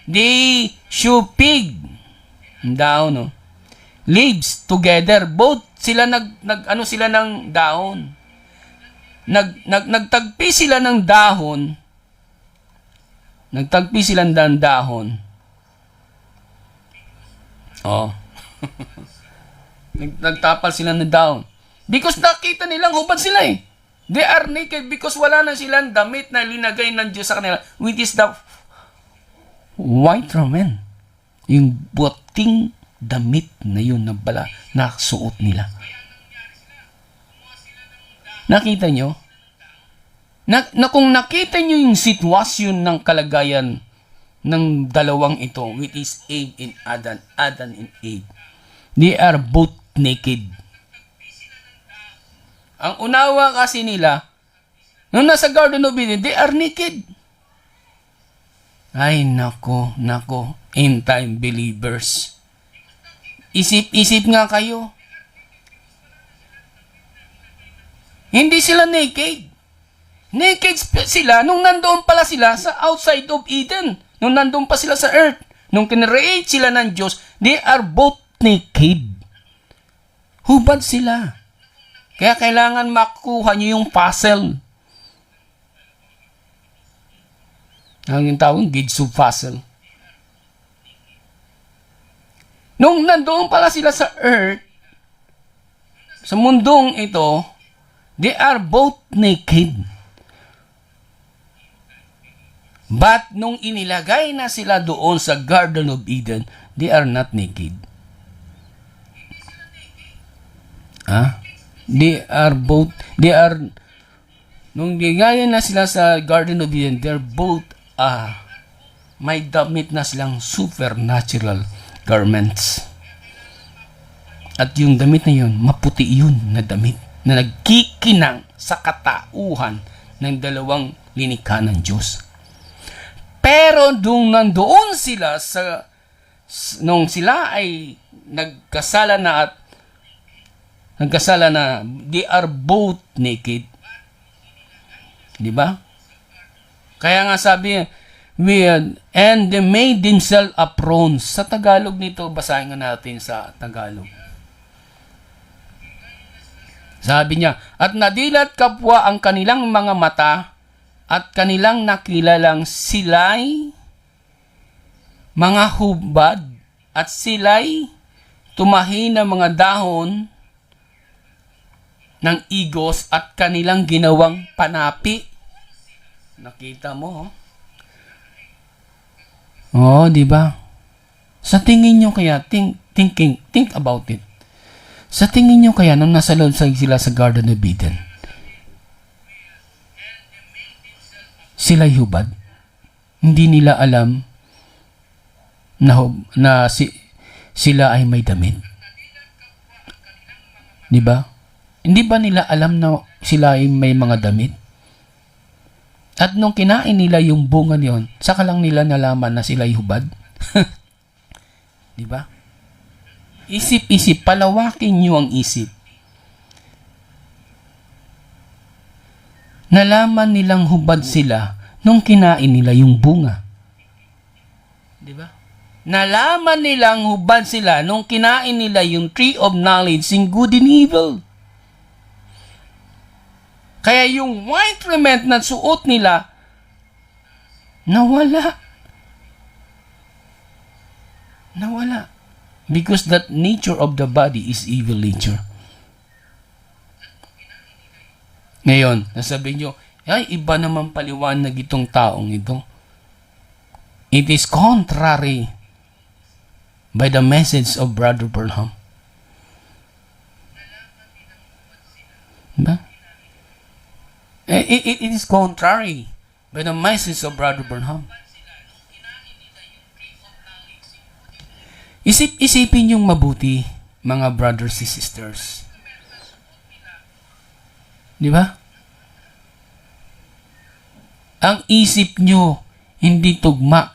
They show pig. Dahon, no? Leaves together. Both sila nag-ano sila ng dahon. Nagtagpi sila ng dahon. Nagtagpi sila ng dahon. Oh. Nagtapal sila ng dahon. Because nakita nilang hubad sila eh. They are naked because wala na silang damit na linagay ng Diyos sa kanila, which is the white raiment. Yung buting damit na yun na bala na suot nila. Nakita nyo? Na kung nakita nyo yung sitwasyon ng kalagayan ng dalawang ito, which is Abe and Adam and Abe, they are both naked. Ang unawa kasi nila, nung nasa Garden of Eden, they are naked. Ay, nako, end time believers. Isip nga kayo. Hindi sila naked. Naked sila nung nandoon pala sila sa outside of Eden. Nung nandoon pa sila sa earth. Nung kinreate sila ng Diyos, they are both naked. Hubad sila. Kaya kailangan makuha nyo yung puzzle. Ang yung tawag, Gidsu puzzle. Nung nandoon pala sila sa earth, sa mundong ito, they are both naked. But nung inilagay na sila doon sa Garden of Eden, they are not naked. Nung nilagay na sila sa Garden of Eden, they're both may damit na silang supernatural garments. At yung damit na yun, maputi yun na damit na nagkikinang sa katauhan ng dalawang linikha ng Diyos. Pero nandoon sila nung sila ay nagkasala na, they are both naked. Di ba? Kaya nga sabi, and they made themselves a bronze. Sa Tagalog nito, basahin nga natin sa Tagalog. Sabi niya, at nadilat kapwa ang kanilang mga mata at kanilang nakilalang sila'y mga hubad at sila'y tumahi ng mga dahon ng igos at kanilang ginawang panapi. Nakita mo, oh, di ba? Sa tingin nyo kaya, think about it. Sa tingin nyo kaya, nung nasa loob sila sa Garden of Eden, sila'y hubad? Hindi nila alam na sila ay may damit. Di ba? Hindi ba nila alam na sila ay may mga damit? At nung kinain nila yung bunga niyon, saka lang nila nalaman na sila'y hubad. Di ba? Isip-isip, palawakin nyo ang isip. Nalaman nilang hubad sila nung kinain nila yung bunga. Di ba? Nalaman nilang hubad sila nung kinain nila yung tree of knowledge in good and evil. Kaya yung white raiment na suot nila, nawala. Nawala. Because that nature of the body is evil nature. Ngayon, nasabi nyo, ay, iba naman paliwanag itong taong ito. It is contrary by the message of Brother Branham. Diba? It is contrary by the message of Brother Branham. Isipin yung mabuti, mga brothers and sisters. Di ba? Ang isip nyo hindi tugma.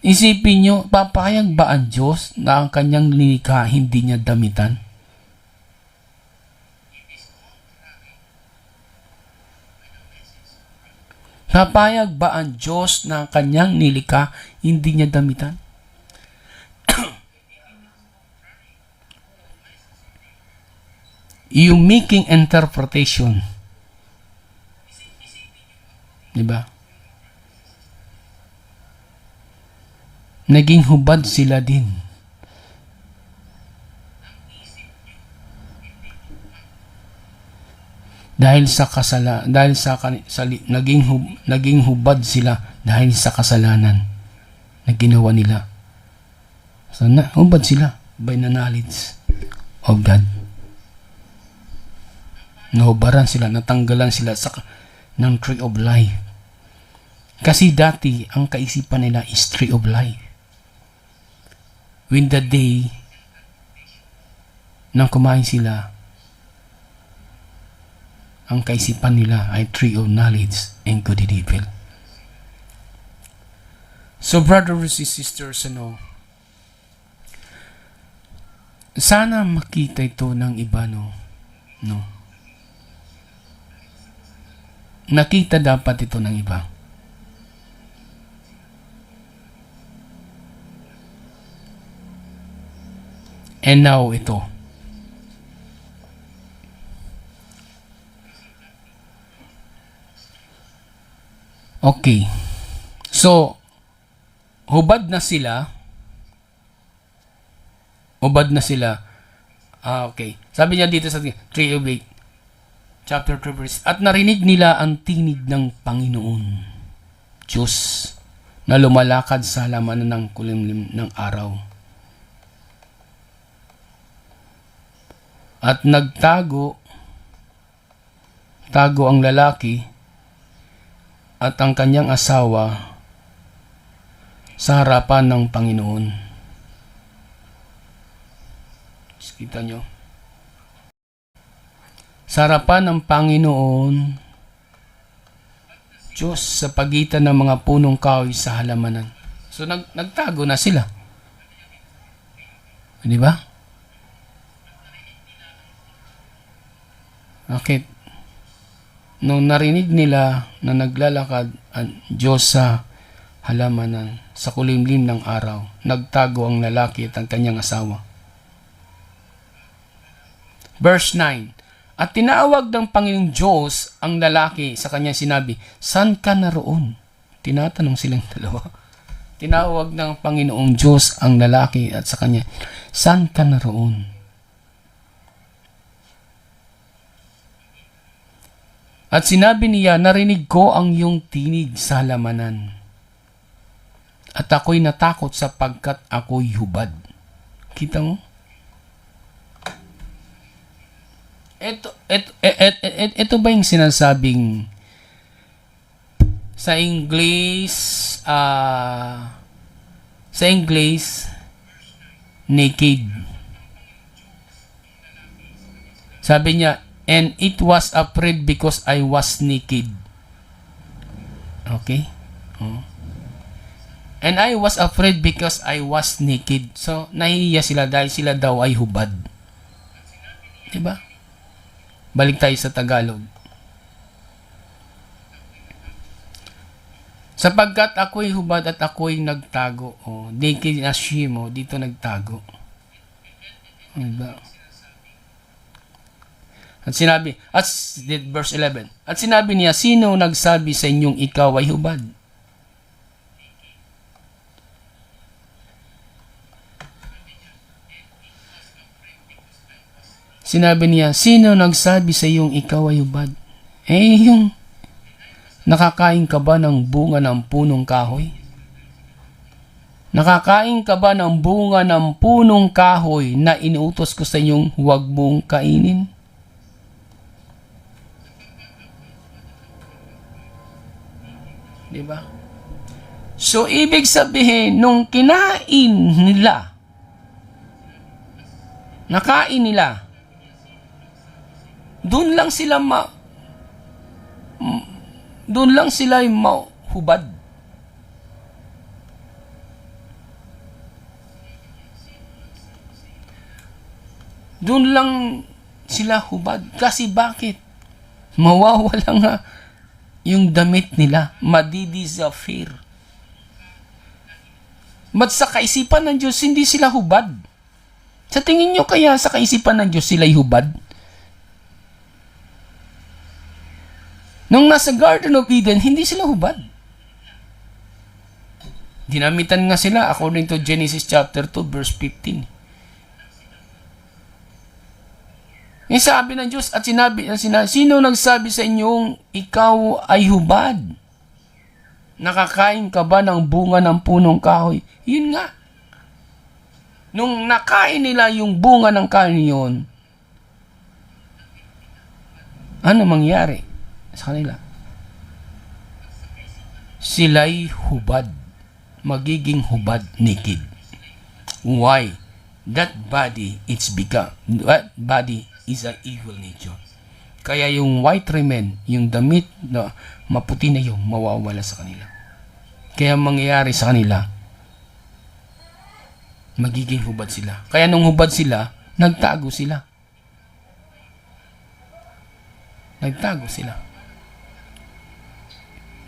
Isipin nyo, papayag ba ang Diyos na ang kanyang linikha hindi niya damitan? Papayag ba ang Diyos na ang kanyang nilikha hindi niya damitan? You making interpretation. Diba? Naging hubad sila din. Naging hubad sila dahil sa kasalanan na ginawa nila. So, hubad sila by the knowledge of God. Nahubaran sila, natanggalan sila ng tree of life. Kasi dati, ang kaisipan nila is tree of life. When the day nang kumain sila, ang kaisipan nila ay tree of knowledge and good and evil. So, brothers and sisters, sana makita ito ng iba, no? Nakita dapat ito ng iba. And now, ito. Okay. So, hubad na sila. Okay. Sabi niya dito sa 3:8, chapter 3 verse, at narinig nila ang tinig ng Panginoon Diyos na lumalakad sa halaman ng kulimlim ng araw. At nagtago ang lalaki at ang kanyang asawa sa harapan ng Panginoon. Kita nyo? Sa harapan ng Panginoon, Diyos, sa pagitan ng mga punong kahoy sa halamanan. So, nagtago na sila. Di ba? Bakit? Nung narinig nila na naglalakad ang Diyos sa halamanan, sa kulimlim ng araw, nagtago ang lalaki at ang kanyang asawa. Verse 9, at tinawag ng Panginoong Diyos ang lalaki, sa kanya sinabi, saan ka naroon? Tinatanong silang dalawa. Tinawag ng Panginoong Diyos ang lalaki at sa kanya, saan ka naroon? At sinabi niya, narinig ko ang iyong tinig sa halamanan. At ako'y natakot sapagkat ako'y hubad. Kita mo? Ito ba yung sinasabing sa English naked? Sabi niya, and it was afraid because I was naked. Okay? And I was afraid because I was naked. So, nahihiya sila dahil sila daw ay hubad. Diba? Balik tayo sa Tagalog. Sapagkat ako'y hubad at ako'y nagtago. Naked as she mo, dito nagtago. Diba? At sinabi, verse 11, at sinabi niya, sino nagsabi sa inyong ikaw ay hubad? Sinabi niya, sino nagsabi sa iyong ikaw ay hubad? Yung nakakain ka ba ng bunga ng punong kahoy? Nakakain ka ba ng bunga ng punong kahoy na inuutos ko sa inyong huwag mong kainin? Diba? So, ibig sabihin, nung nakain nila, doon lang sila mahubad. Doon lang sila hubad. Kasi bakit? Mawawala nga yung damit nila. Madidisappear. But sa kaisipan ng Diyos, hindi sila hubad. Sa tingin nyo kaya sa kaisipan ng Diyos, sila'y hubad? Nung nasa Garden of Eden, hindi sila hubad. Dinamitan nga sila according to Genesis chapter 2 verse 15. Yung sabi ng Diyos at sinabi, sino nagsabi sa inyong ikaw ay hubad? Nakakain ka ba ng bunga ng punong kahoy? Yun nga. Nung nakain nila yung bunga ng kahoy yun, ano mangyari sa kanila? Sila'y hubad. Magiging hubad, naked. Why? That body is an evil nature. Kaya yung white raiment, yung damit na maputi na yung mawawala sa kanila. Kaya mangyayari sa kanila, magiging hubad sila. Kaya nung hubad sila, nagtago sila. Nagtago sila.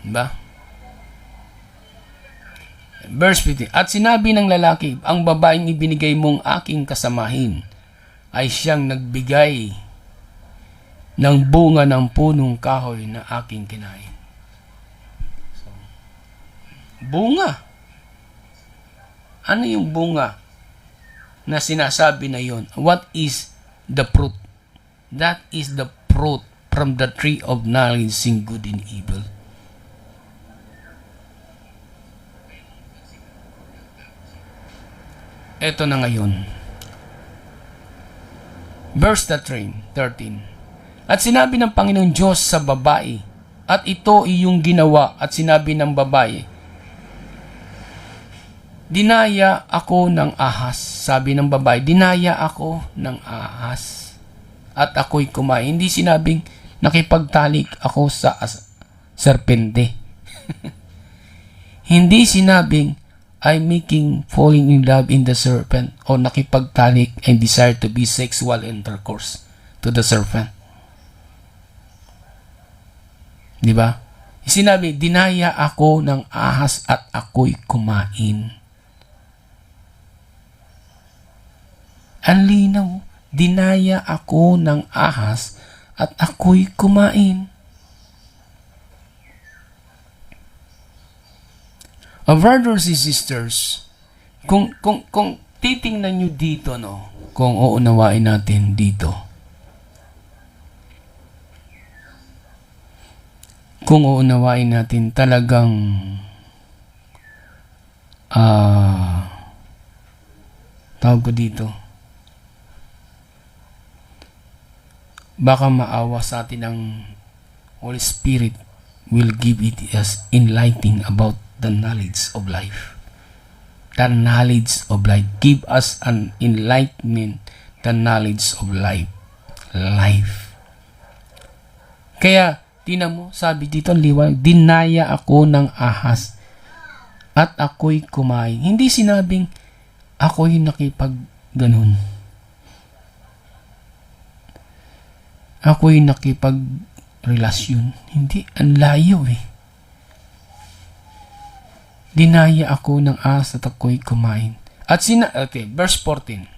Diba? Verse 15, at sinabi ng lalaki, ang babaeng ibinigay mong aking kasamahin ay siyang nagbigay ng bunga ng punong kahoy na aking kinain. So, bunga. Ano yung bunga na sinasabi na yon? What is the fruit? That is the fruit from the tree of knowledge of good and evil. Ito na ngayon. Verse 13. At sinabi ng Panginoon Diyos sa babae, At ito iyong ginawa. At sinabi ng babae, dinaya ako ng ahas. Sabi ng babae, dinaya ako ng ahas. At ako'y kumain. Hindi sinabing nakipagtalik ako sa serpente. Hindi sinabing I'm falling in love in the serpent o nakipagtalik and desire to be sexual intercourse to the serpent. Di ba? Sinabi, dinaya ako ng ahas at ako'y kumain. Ang linaw, dinaya ako ng ahas at ako'y kumain. Brothers and sisters, kung titingnan nyo dito, no, kung uunawain natin dito, kung uunawain natin talagang tawag ko dito, baka maawa sa atin ang Holy Spirit will give it as enlightening about the knowledge of life. The knowledge of life. Give us an enlightenment, the knowledge of life. Life. Kaya, tingnan mo, sabi dito ang liwanag, dinaya ako ng ahas at ako'y kumain. Hindi sinabing ako'y nakipag ganun. Ako'y nakipag relasyon. Hindi, ang layo eh. Dinaya ako ng ahas at ako'y kumain. At verse 14.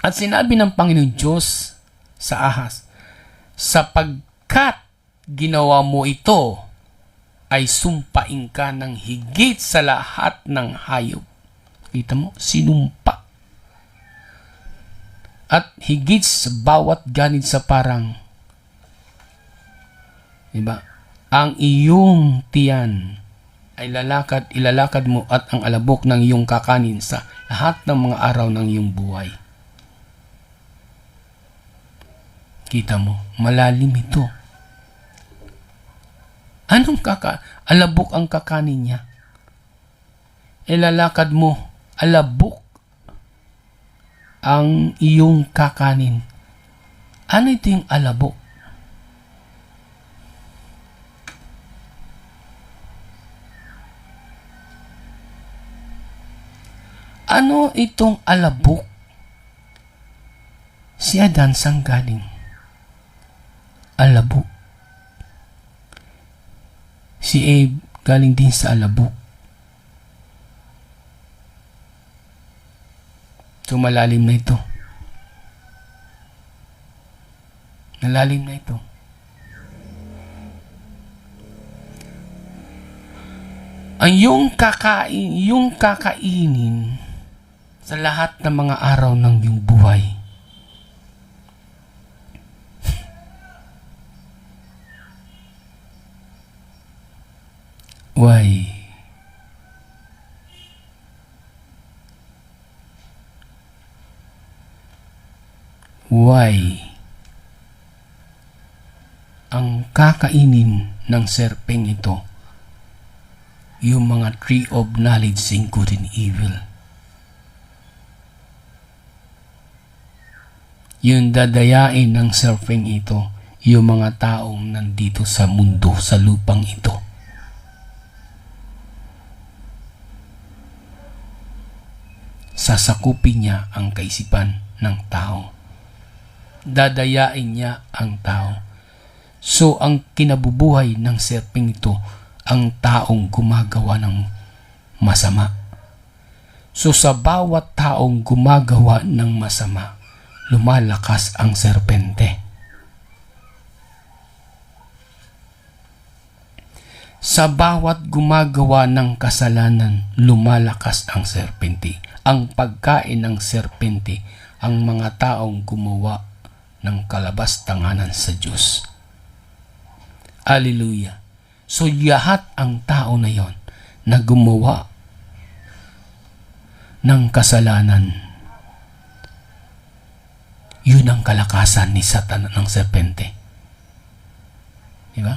At sinabi ng Panginoon Diyos sa ahas, sapagkat ginawa mo ito, ay sumpain ka ng higit sa lahat ng hayop. Kita mo, sinumpa. At higit sa bawat ganid sa parang, diba? Ang iyong tiyan ay ilalakad mo at ang alabok ng iyong kakanin sa lahat ng mga araw ng iyong buhay. Kita mo, malalim ito. Anong alabok ang kakanin niya? Ilalakad mo, alabok ang iyong kakanin. Ano ito yung alabok? Ano itong alabok? Si Adan sang galing. Alabok. Si Abe galing din sa alabok. So malalim na ito. Malalim na ito. Ang yung kakainin sa lahat ng mga araw ng iyong buhay. Why? Why? Ang kakainin ng serpeng ito, yung mga tree of knowledge in good and evil. Yung dadayain ng serpeng ito, yung mga taong nandito sa mundo, sa lupang ito. Sasakupin niya ang kaisipan ng tao. Dadayain niya ang tao. So, ang kinabubuhay ng serpeng ito, ang taong gumagawa ng masama. So, sa bawat taong gumagawa ng masama, lumalakas ang serpente. Sa bawat gumagawa ng kasalanan, lumalakas ang serpente. Ang pagkain ng serpente, ang mga taong gumawa ng kalabas-tanganan sa Diyos. Hallelujah. So, lahat ang tao na yon na gumawa ng kasalanan, yun ang kalakasan ni Satan ng serpente. Di ba?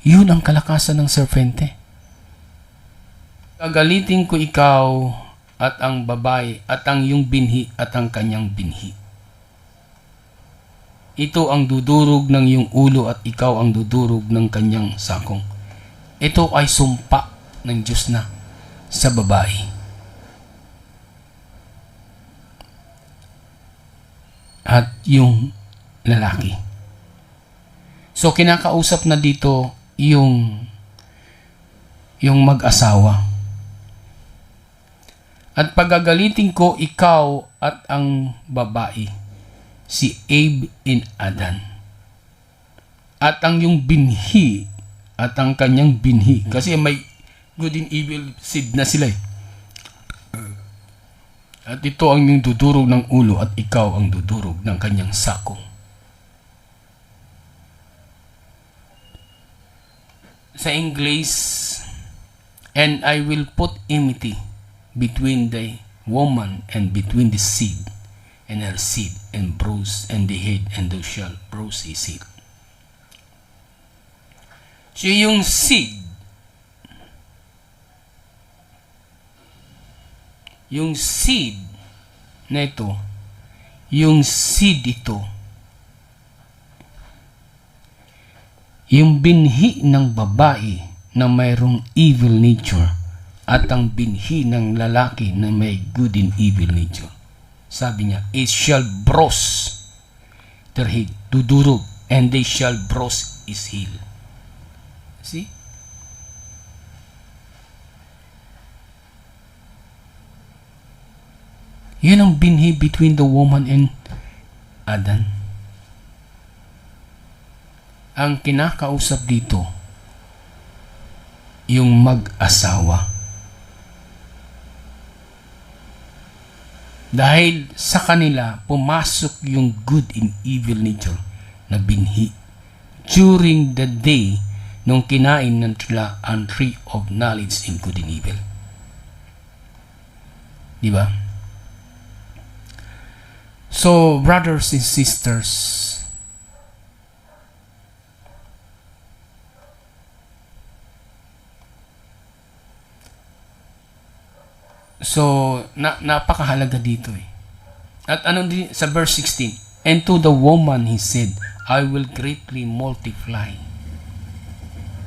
Yun ang kalakasan ng serpente. Gagalitin ko ikaw at ang babae at ang iyong binhi at ang kanyang binhi. Ito ang dudurog ng iyong ulo at ikaw ang dudurog ng kanyang sakong. Ito ay sumpa ng Diyos na sa babae. At yung lalaki. So kinakausap na dito yung mag-asawa. At pagagalitin ko ikaw at ang babae, si Abe and Adan. At ang yung binhi at ang kanyang binhi. Kasi may good and evil seed na sila eh. At ito ang yung dudurog ng ulo at ikaw ang dudurog ng kanyang sakong. Sa English, and I will put enmity between the woman and between the seed and her seed, and bruise and the head, and thou shalt bruise his heel. So yung seed, na ito, yung seed ito, yung binhi ng babae na mayroong evil nature at ang binhi ng lalaki na may good and evil nature. Sabi niya, it shall bruise their head, dudurog, and they shall bruise his heel. See? Yun ang binhi between the woman and Adan. Ang kinakausap dito, yung mag-asawa. Dahil sa kanila, pumasok yung good and evil nature na binhi during the day nung kinain ng sila ang tree of knowledge in good and evil. Diba? So, brothers and sisters, so, napakahalaga dito eh. At ano din sa verse 16, and to the woman he said, I will greatly multiply.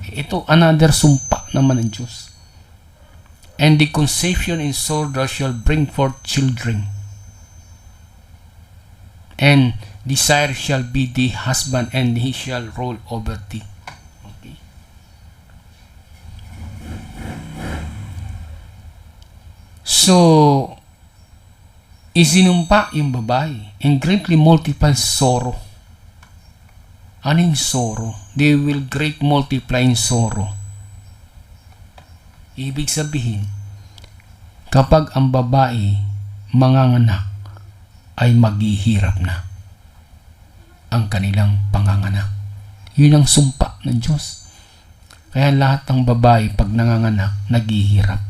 Ito, another sumpa naman ng Diyos. And the conception in sorrow shall bring forth children. And desire shall be the husband, and he shall rule over thee. Okay. So, isinumpa yung babae and greatly multiply sorrow. Ano yung sorrow? They will great multiply in sorrow. Ibig sabihin, kapag ang babae manganganak, ay maghihirap na ang kanilang panganganak. Yun ang sumpa ng Diyos. Kaya lahat ng babae pag nanganganak, naghihirap.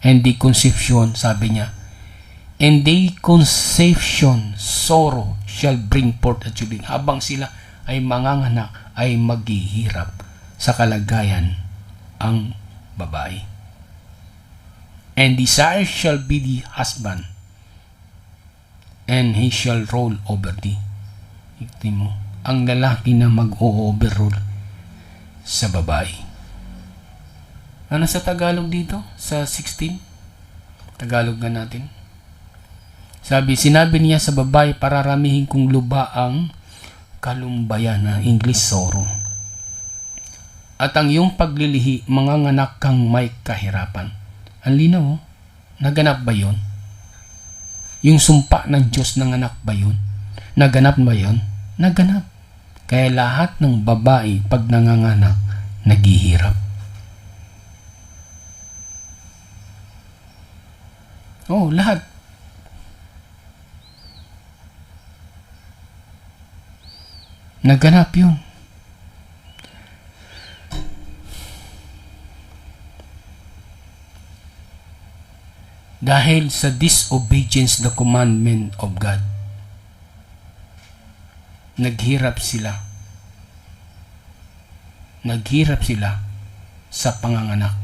And the conception, sabi niya, and the conception, sorrow, shall bring forth a children. Habang sila ay manganganak, ay maghihirap sa kalagayan ang babae. And desire shall be the husband, and he shall rule over thee. Ikti mo, ang lalaki na mag-o-overrule sa babae. Ano sa Tagalog dito? Sa 16? Tagalog na natin. Sinabi niya sa babae, pararamihin kong luba ang kalumbayan, na English sorrow. At ang iyong paglilihi, manganganak kang may kahirapan. Ang linaw, oh. Naganap ba yun? Yung sumpa ng Diyos, nanganak ba yun? Naganap ba yun? Naganap. Kaya lahat ng babae, pag nanganganak, naghihirap. Oh, lahat. Naganap yun. Dahil sa disobedience the commandment of God, naghirap sila naghirap sila sa panganganak.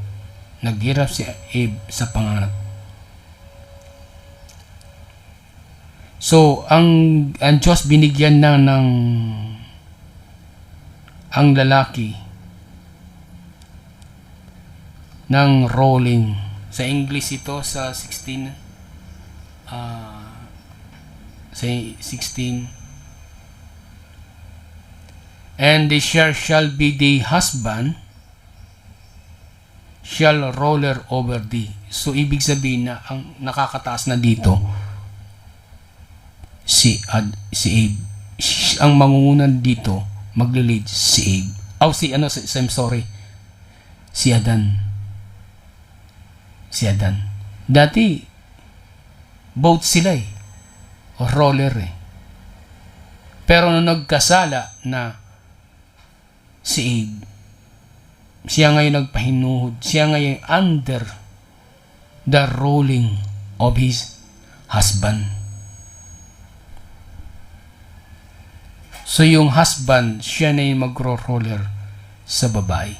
Naghirap si Eve sa panganganak. So, ang Diyos binigyan na ng ang lalaki ng rolling. Sa English ito sa 16 sa 16, and the shall be the husband shall roller over thee. So ibig sabihin na ang nakakataas na dito si Abe. Ang mangungunan dito maglilid si Abe. I'm sorry. Si Adan. Dati both sila o roller Pero nung nagkasala na si Abe, siya ngayon nagpahinuhod. Siya ngayon under the ruling of his husband. So yung husband, siya na yung magro-roller sa babae.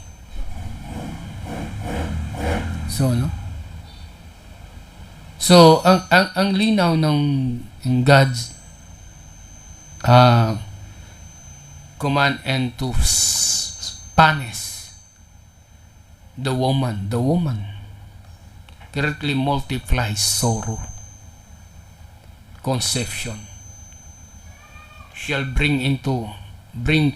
So, So, ang linaw ng God's command and to punish the woman greatly multiplies sorrow, conception, shall bring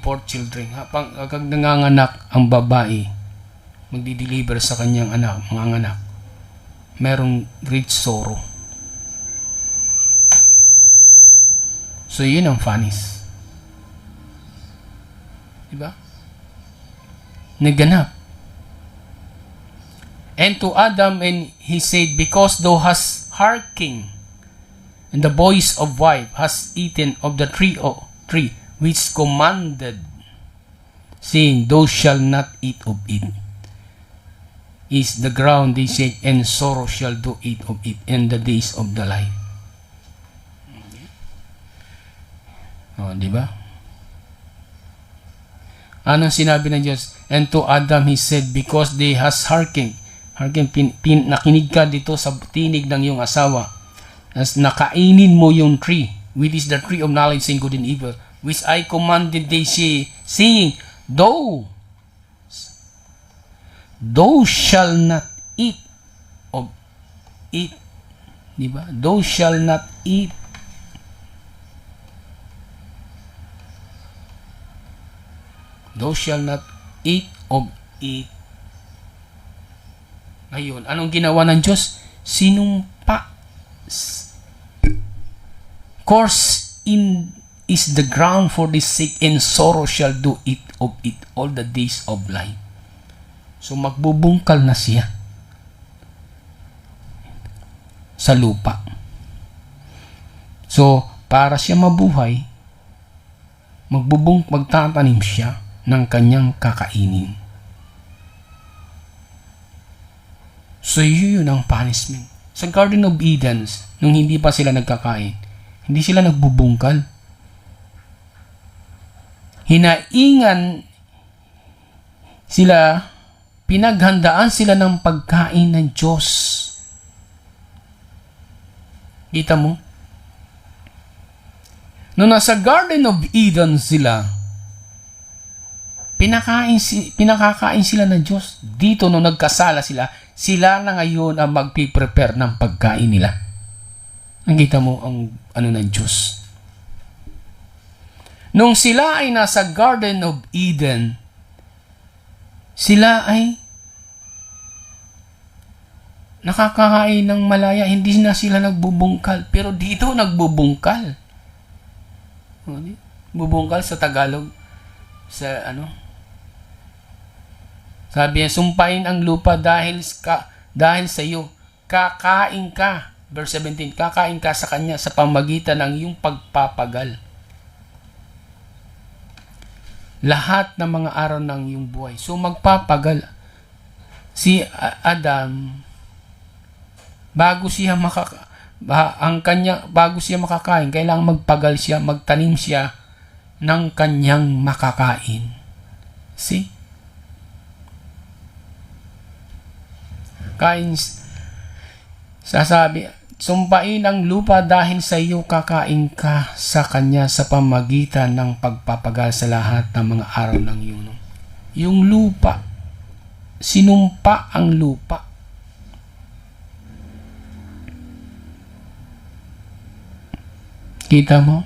forth children. Kapag nanganganak ang babae, magdi-deliver sa kanyang mga anak, merong great sorrow. So, yun ang funnies. Diba? Naganap. And to Adam, and he said, because thou hast hearkened, and the voice of wife has eaten of the tree which commanded, saying, thou shalt not eat of it. Is the ground they say, and sorrow shall do eat of it in the days of the life. Di ba? Anong sinabi ng Diyos? And to Adam he said, because they has hearkened, nakinig ka dito sa tinig ng iyong asawa, as nakainin mo yung tree, which is the tree of knowledge and good and evil, which I commanded thee, saying, thou shall not eat of it. Diba? Thou shall not eat. Thou shall not eat of it. Ngayon, anong ginawa ng Diyos? Sinumpa. Course is the ground for the sick, and sorrow shall do eat of it all the days of life. So, magbubungkal na siya sa lupa. So, para siya mabuhay, magtatanim siya ng kanyang kakainin. So, yun ang punishment. Sa Garden of Eden, nung hindi pa sila nagkakain, hindi sila nagbubungkal. Hinaingan sila, pinaghandaan sila ng pagkain ng Diyos. Kita mo? Nung nasa Garden of Eden sila, pinakakain sila ng Diyos. Dito nung nagkasala sila na ngayon ang magpiprepare ng pagkain nila. Nakita mo ang ano ng Diyos. Nung sila ay nasa Garden of Eden, sila ay nakakakain ng malaya, hindi na sila nagbubungkal. Pero dito nagbubungkal. Bubungkal sa Tagalog, sa sabi niya, sumpain ang lupa dahil sa iyo, kakain ka. Verse 17, kakain ka sa kanya sa pamagitan ng iyong pagpapagal. Lahat ng mga araw ng iyong buhay. So magpapagal si Adam bago siya makakain, kailangan magpagal siya, magtanim siya ng kanyang makakain. See? Kain, sasabi, sumpain ang lupa dahil sa iyo kakain ka sa kanya sa pamagitan ng pagpapagal sa lahat ng mga araw ng iyong. Yung lupa, sinumpa ang lupa. Kita mo?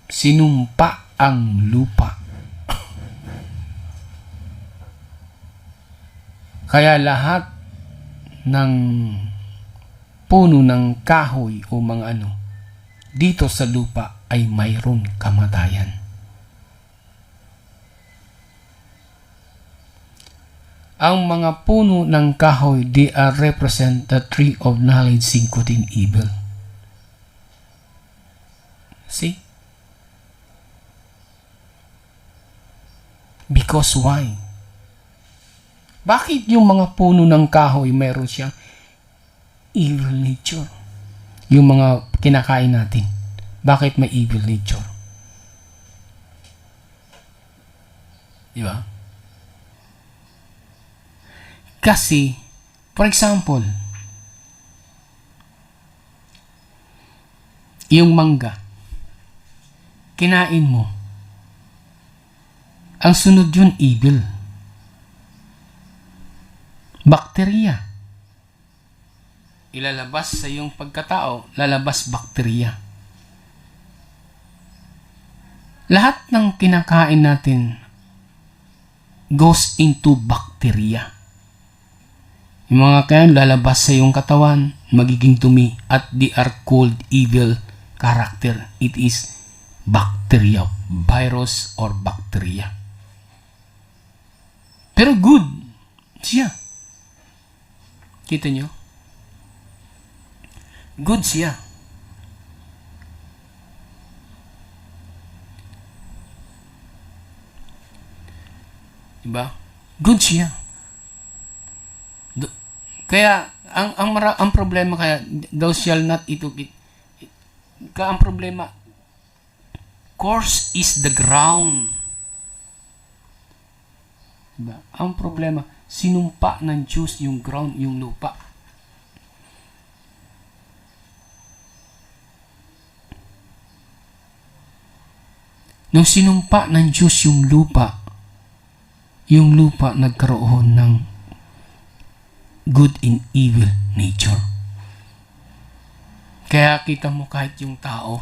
Sinumpa ang lupa. Kaya lahat ng puno ng kahoy o mga dito sa lupa ay mayroon kamatayan. Ang mga puno ng kahoy, they are represent the tree of knowledge in good and evil. See? Because why? Bakit yung mga puno ng kahoy mayroon siyang evil nature? Yung mga kinakain natin, bakit may evil nature? Di ba? Kasi, for example, yung mangga, kinain mo, ang sunod yun evil. Bakterya. Ilalabas sa iyong pagkatao, lalabas bakterya. Lahat ng kinakain natin goes into bacteria. Yung mga kayan lalabas sa iyong katawan, magiging dumi, at they are called evil character. It is bacteria, virus or bacteria. Pero good siya. Kita nyo? Good siya. Diba? Good siya. Kaya ang problema kaya thou shall not eat of it. Kaya ang problema, course is the ground. Diba? Ang problema, sinumpa ng Diyos yung ground, yung lupa. Nung sinumpa ng Diyos yung lupa nagkaroon ng good and evil nature. Kaya kita mo kahit yung tao,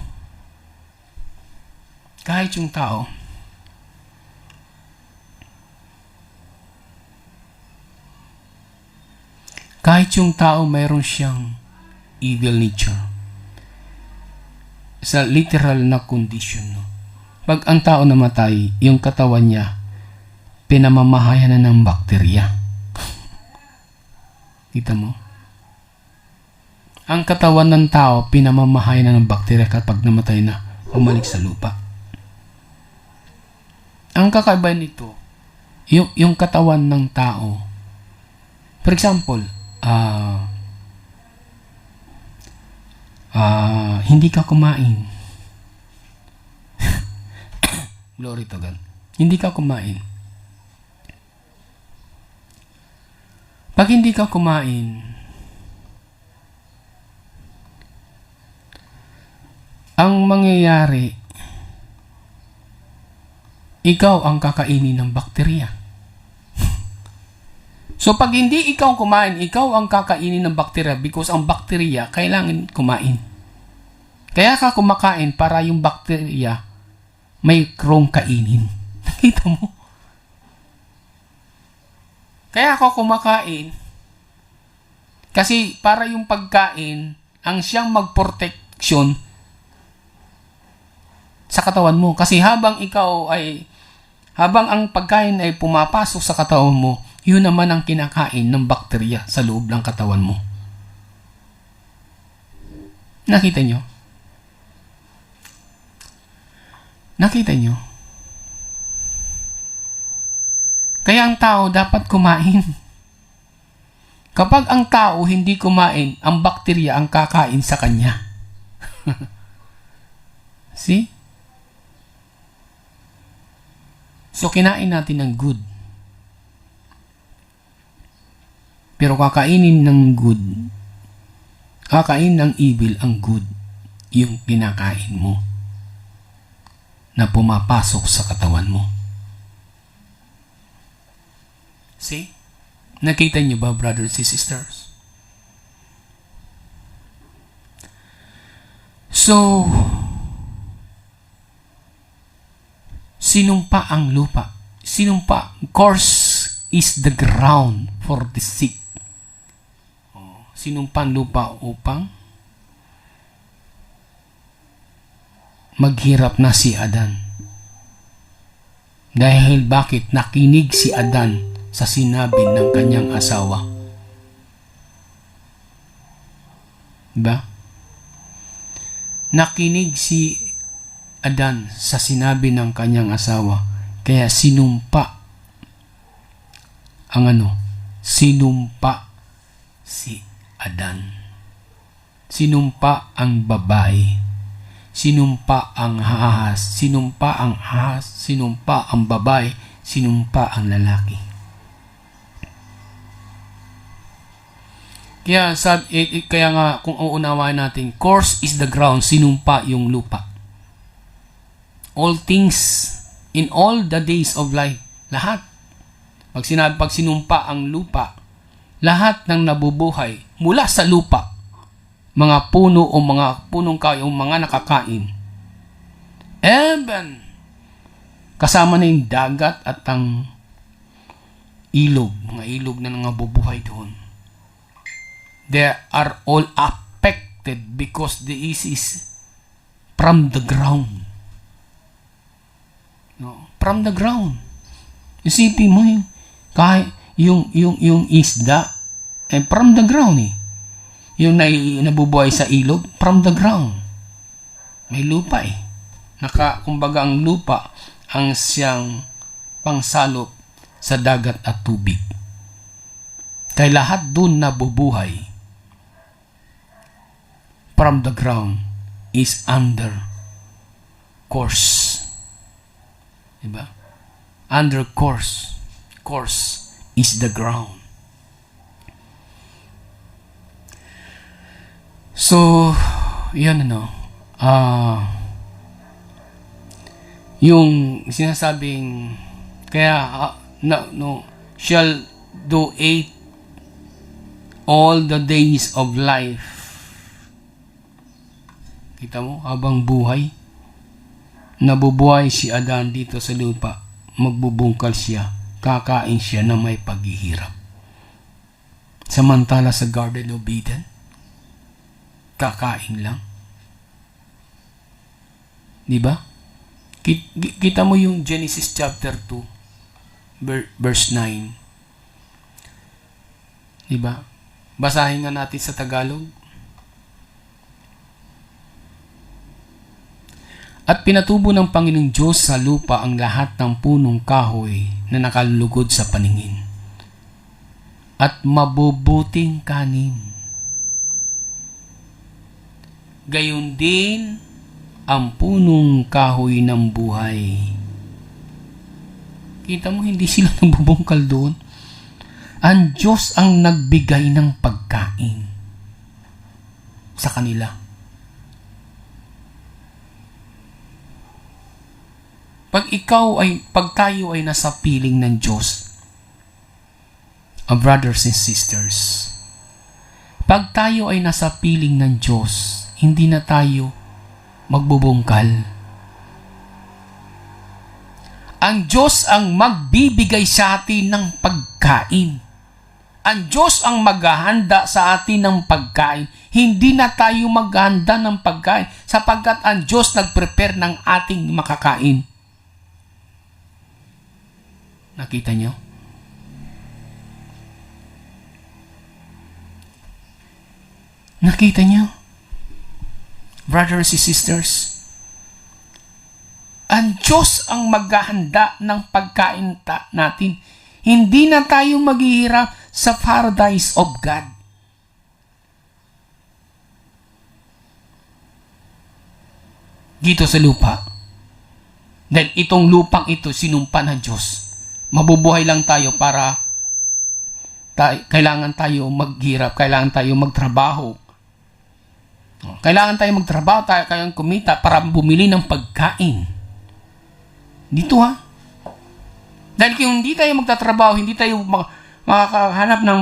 mayroon siyang evil nature. Sa literal na condition, no? Pag ang tao namatay, yung katawan niya, pinamamahayan na ng bakterya. Kita mo? Ang katawan ng tao, pinamamahayan na ng bakterya kapag namatay na, umalik sa lupa. Ang kakaiba nito, yung katawan ng tao, for example, hindi ka kumain. Glory to God. Hindi ka kumain. Pag hindi ka kumain, ang mangyayari, ikaw ang kakainin ng bakterya. So pag hindi ikaw kumain, ikaw ang kakainin ng bakterya because ang bakterya kailangan kumain. Kaya ka kumakain para yung bakterya may krong kainin. Nakita mo? Kaya ako kumakain kasi para yung pagkain ang siyang magproteksyon sa katawan mo. Kasi habang ang pagkain ay pumapasok sa katawan mo, yun naman ang kinakain ng bakterya sa loob ng katawan mo. Nakita nyo? Nakita nyo? Kaya ang tao dapat kumain. Kapag ang tao hindi kumain, ang bakterya ang kakain sa kanya. See? So, kinain natin ng good. Pero kakainin ng good, kakain ng evil ang good, yung kinakain mo na pumapasok sa katawan mo. See? Nakita niyo ba, brothers and sisters? So, sinumpa ang lupa. Sinumpa, curse is the ground for the sick. Sinumpa ang lupa upang maghirap na si Adan. Dahil bakit nakinig si Adan sa sinabi ng kanyang asawa? Diba? Nakinig si Adan sa sinabi ng kanyang asawa, kaya sinumpa ang sinumpa si Adan. Sinumpa ang babae. Sinumpa ang ahas. Sinumpa ang ahas. Sinumpa ang babae. Sinumpa ang lalaki. Kaya nga kung uunawain natin, curse is the ground, sinumpa yung lupa. All things in all the days of life, lahat. Pag sinumpa ang lupa, lahat ng nabubuhay mula sa lupa, mga puno o mga punong kahoy o mga nakakain, even kasama na yung dagat at ang ilog, mga ilog na nangabubuhay doon, they are all affected because this is from the ground. No, from the ground. Isipin mo yun. Kahit yung isda, from the ground eh. Yung nabubuhay sa ilog, from the ground. May lupa eh. Kumbaga ang lupa ang siyang pangsalop sa dagat at tubig. Kaya lahat dun nabubuhay from the ground is under curse. Diba? Under curse. Curse is the ground. So, yan yung sinasabing kaya shall do eat all the days of life. Kita mo, habang buhay, nabubuhay si Adan dito sa lupa, magbubungkal siya, kakain siya na may paghihirap. Samantala sa Garden of Eden, kakain lang. Diba? Kita mo yung Genesis chapter 2, verse 9. Diba? Basahin nga natin sa Tagalog. At pinatubo ng Panginoong Diyos sa lupa ang lahat ng punong kahoy na nakalulugod sa paningin at mabubuting kanin. Gayon din ang punong kahoy ng buhay. Kita mo, hindi sila nabubungkal doon. Ang Diyos ang nagbigay ng pagkain sa kanila. Pag tayo ay nasa piling ng Diyos, brothers and sisters, pag tayo ay nasa piling ng Diyos, hindi na tayo magbubungkal. Ang Diyos ang magbibigay sa atin ng pagkain. Ang Diyos ang maghahanda sa atin ng pagkain. Hindi na tayo maghahanda ng pagkain sapagkat ang Diyos nag-prepare ng ating makakain. Nakita nyo? Nakita nyo? Brothers and sisters, ang Diyos ang maghahanda ng pagkain natin. Hindi na tayo maghihirap sa paradise of God. Dito sa lupa. Dahil itong lupang ito, sinumpa ng Diyos. Mabubuhay lang tayo para kailangan tayo maghirap, kailangan tayo magtrabaho. Kailangan tayo magtrabaho, tayo kayang kumita para bumili ng pagkain. Dito ha. Dahil kung hindi tayo magtatrabaho, hindi tayo makakahanap ng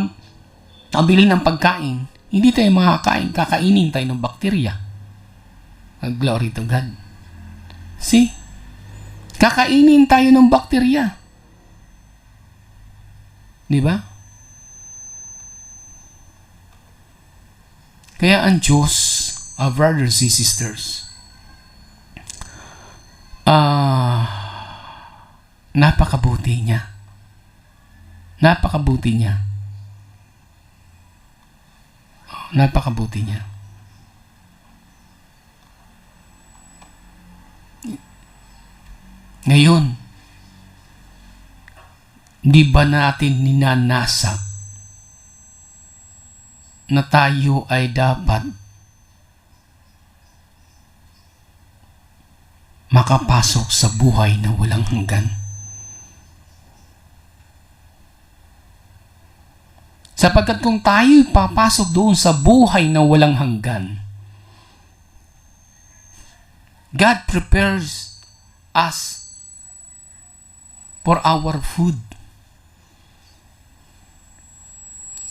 pabili ng pagkain, hindi tayo makakain, kakainin tayo ng bakterya. Glory to God. See? Kakainin tayo ng bakterya. Di ba? Kaya ang Diyos, our brothers and sisters, napakabuti niya. Napakabuti niya. Napakabuti niya. Ngayon, di ba natin ninanasa na tayo ay dapat makapasok sa buhay na walang hanggan? Sapagkat kung tayo papasok doon sa buhay na walang hanggan, God prepares us for our food.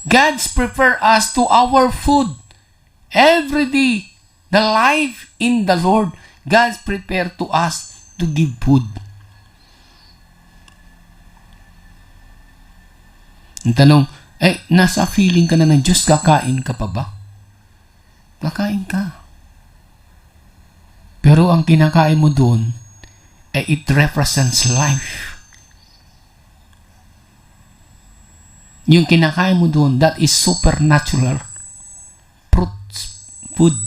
God's prepare us to our food. Every day, the life in the Lord, God's prepare to us to give food. Ang tanong, nasa feeling ka na ng Diyos, kakain ka pa ba? Kakain ka. Pero ang kinakain mo doon, it represents life. Yung kinakain mo doon, that is supernatural food.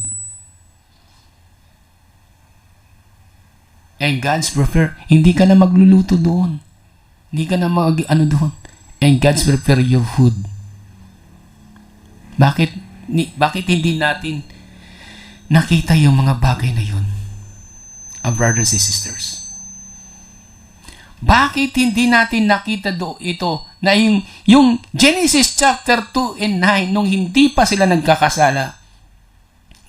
And God's prefer, hindi ka na magluluto doon. Hindi ka na doon. And God's prepare your food. Bakit hindi natin nakita yung mga bagay na yun? Our brothers and sisters. Bakit hindi natin nakita ito na yung Genesis chapter 2 and 9 nung hindi pa sila nagkakasala,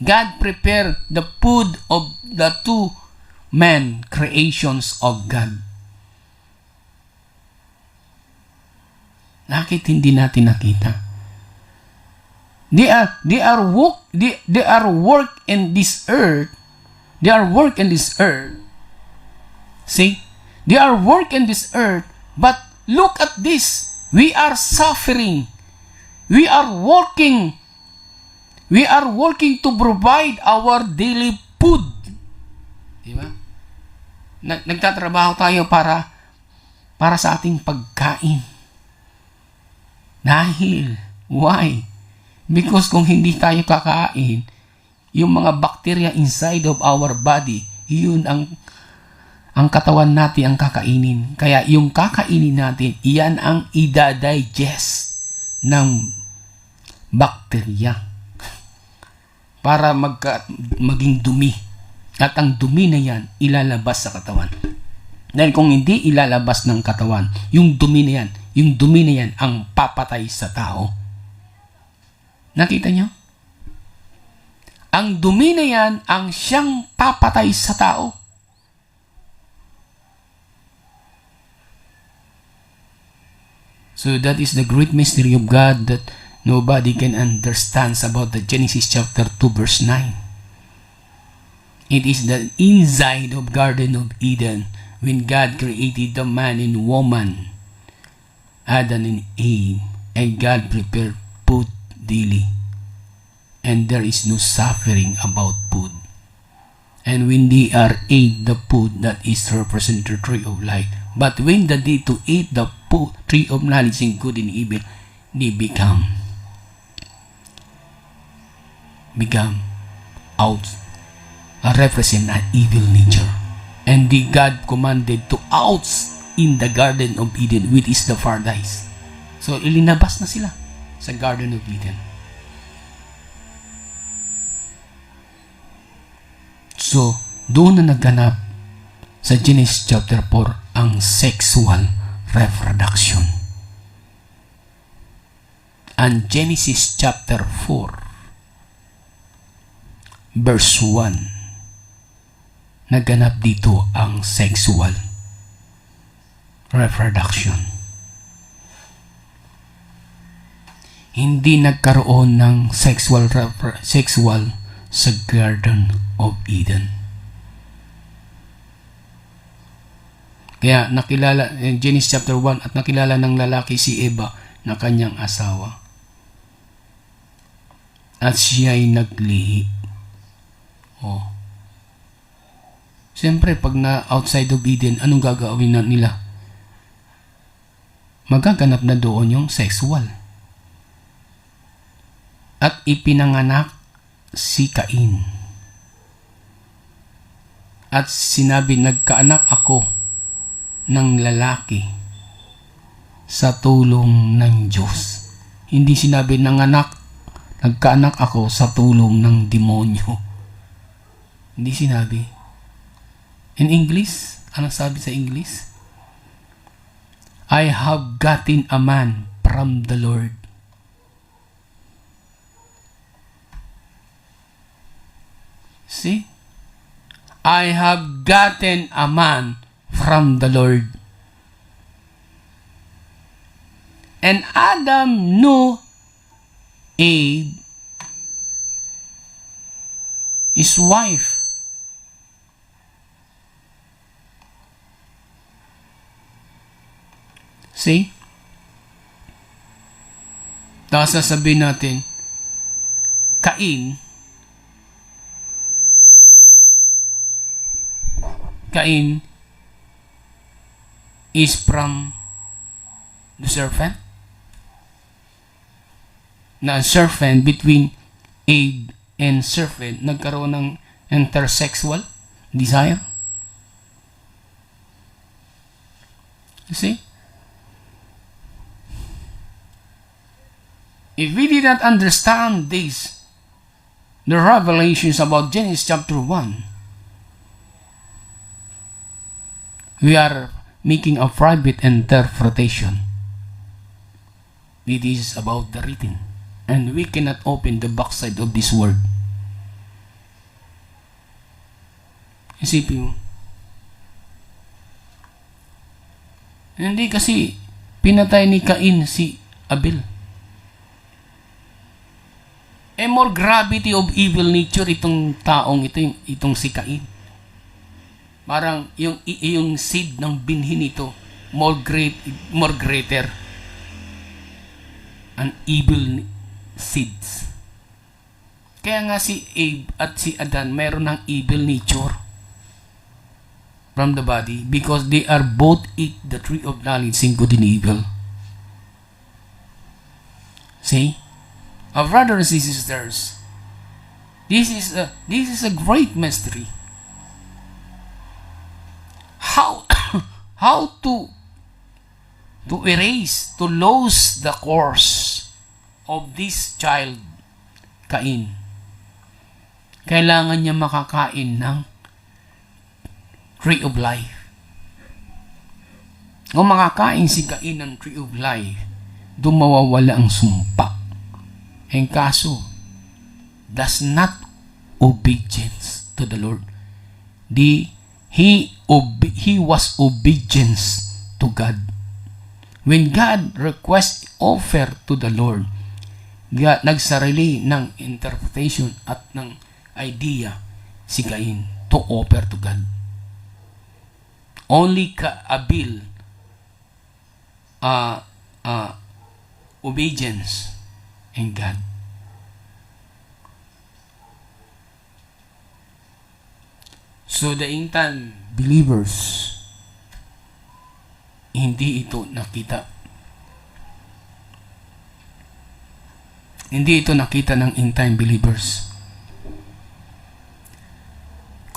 God prepared the food of the two men, creations of God. Bakit hindi natin nakita? They are work in this earth. They are work in this earth. See? They are work in this earth, but look at this. We are suffering. We are working. We are working to provide our daily food. Diba? Nagtatrabaho tayo para sa ating pagkain. Why? Because kung hindi tayo kakain, yung mga bacteria inside of our body, yun ang katawan natin ang kakainin. Kaya yung kakainin natin, iyan ang ida-digest ng bakterya para maging dumi. At ang dumi na yan, ilalabas sa katawan. Dahil kung hindi ilalabas ng katawan, yung dumi na yan ang papatay sa tao. Nakita nyo? Ang dumi na yan ang siyang papatay sa tao. So that is the great mystery of God that nobody can understand about the Genesis chapter 2 verse 9. It is the inside of Garden of Eden when God created the man and woman, Adam and Eve, and God prepared food daily. And there is no suffering about food. And when they are ate the food, that is represent the tree of life. But when they to eat the tree of knowledge and good and evil, they become out, represent an evil nature. And the God commanded to out in the Garden of Eden, which is the paradise. So ilinabas na sila sa Garden of Eden. So doon na nagganap sa Genesis chapter 4 ang sexual reproduction. and Genesis chapter 4, verse 1, naganap dito ang sexual reproduction. Hindi nagkaroon ng sexual sa Garden of Eden. Kaya nakilala in Genesis chapter 1 at nakilala ng lalaki si Eva na kanyang asawa. At siya ay naglihi. Oh. Siyempre, pag na outside of Eden, anong gagawin na nila? Magaganap na doon yung sexual. At ipinanganak si Cain. At sinabi, nagkaanak ako ng lalaki sa tulong ng Diyos. Hindi sinabi nagkaanak ako sa tulong ng demonyo. Hindi sinabi. In English, anong sabi sa English? I have gotten a man from the Lord. See? I have gotten a man from the Lord. And Adam knew Eve, his wife. See? Tapos sasabihin natin, Cain is from the serpent. Na serpent, between Eve and serpent, nagkaroon ng intersexual desire. You see? If we did not understand this, the revelations about Genesis chapter 1, we are making a private interpretation. It is about the written, and we cannot open the backside of this word. Isipin mo. Hindi kasi pinatay ni Cain si Abel. More gravity of evil nature itong taong itong si Cain. Parang yung seed ng binhi nito more greater an evil seeds. Kaya nga si Abe at si Adan meron ng evil nature from the body because they are both eat the tree of knowledge in good and evil. See? Our brothers and sisters, this is a great mystery. How to erase, to lose the course of this child, Cain. Kailangan niya makakain ng tree of life. Kung makakain si Cain ng tree of life, doon mawawala ang sumpa. Ang kaso, does not obedience to the Lord. He was obedience to God. When God request offer to the Lord, God nagsarili ng interpretation at ng idea si Cain to offer to God. Only Abel obedience in God. So the intan believers, hindi ito nakita. Hindi ito nakita ng in-time believers.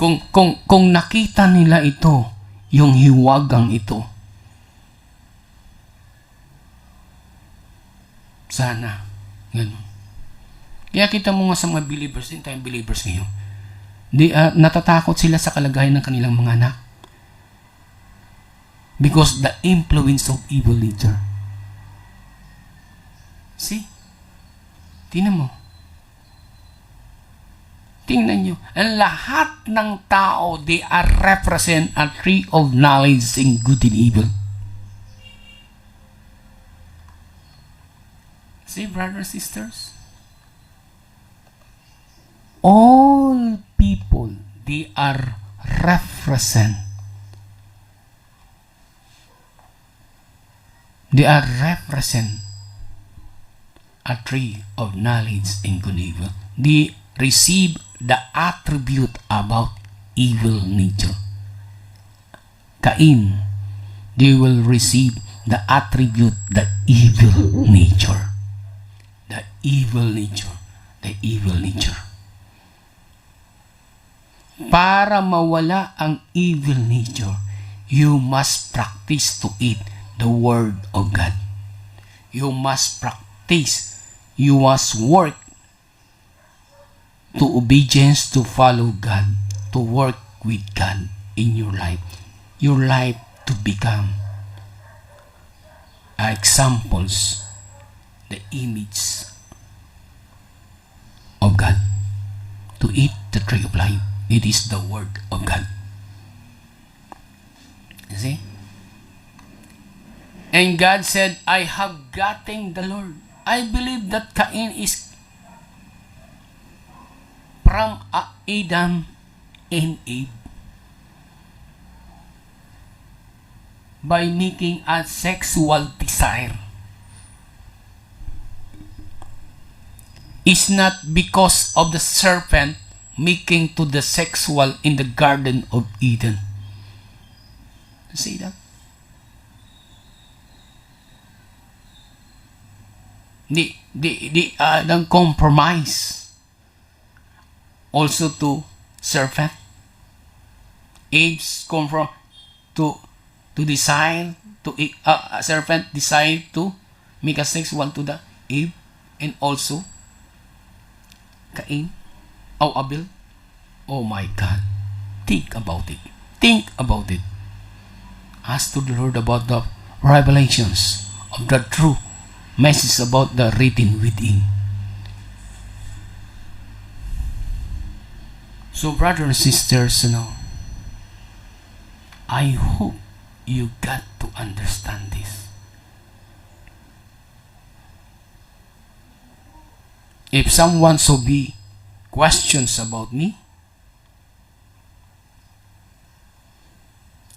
Kung nakita nila ito, yung hiwagang ito, sana, ganun. Kaya kita mo nga sa mga believers, in-time believers ngayon, natatakot sila sa kalagayan ng kanilang mga anak. Because the influence of evil nature. See? Tingnan mo. Tingnan nyo. Ang lahat ng tao, they are represent a tree of knowledge in good and evil. See, brothers, sisters? All people, they are represent. They are represent a tree of knowledge in good and evil. They receive the attribute about evil nature. Cain, they will receive the attribute, the evil nature. The evil nature. The evil nature. Para mawala ang evil nature, you must practice to eat the Word of God. You must practice. You must work to obedience to follow God, to work with God in your life. Your life to become examples, the image of God. To eat the tree of life, it is the Word of God. You see? And God said, I have gotten the Lord. I believe that Cain is from Adam and Eve by making a sexual desire. It's not because of the serpent making to the sexual in the Garden of Eden. See that? The Adam compromise also to serpent. Eve's conform to desire to serpent desire to make a sexual to the Eve, and also Cain or Abel. Oh my God, think about it. Think about it. Ask to the Lord about the revelations of the true message about the written within. So, brothers and sisters, I hope you got to understand this. If someone so be questions about me,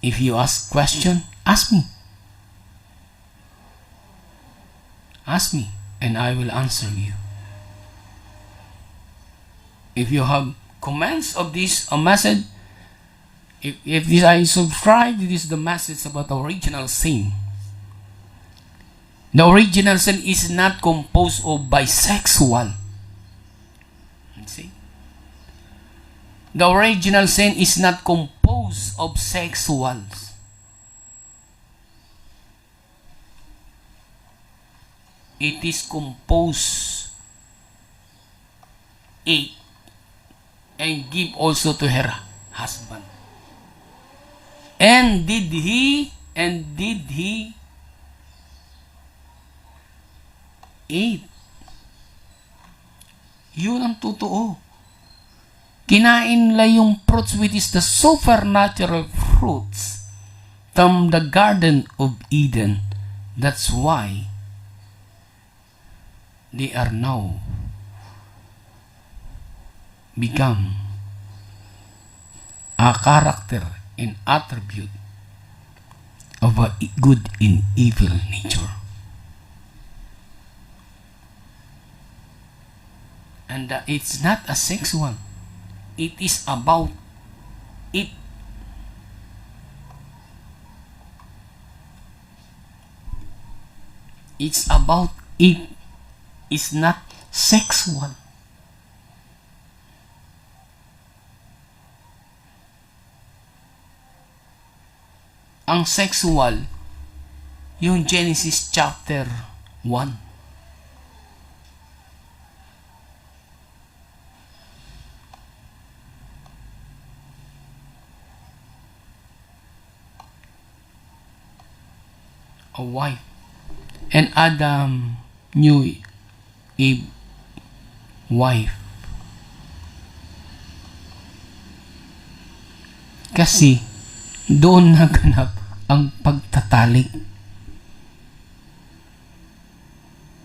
if you ask question, ask me. Ask me, and I will answer you. If you have comments of this message, if this I subscribe, this is the message about the original sin. The original sin is not composed of bisexual. See? The original sin is not composed of sexuals. It is composed ate and give also to her husband. And did he eat? Yun ang totoo. Kinain nila yung fruits, which is the supernatural fruits from the Garden of Eden. That's why they are now become a character and attribute of a good and evil nature. And it's not a sexual. It is about it. It's about it. It's not sexual. Ang sexual, yung Genesis chapter 1. A wife. And Adam knew Eve wife. Kasi doon naganap ang pagtatalik.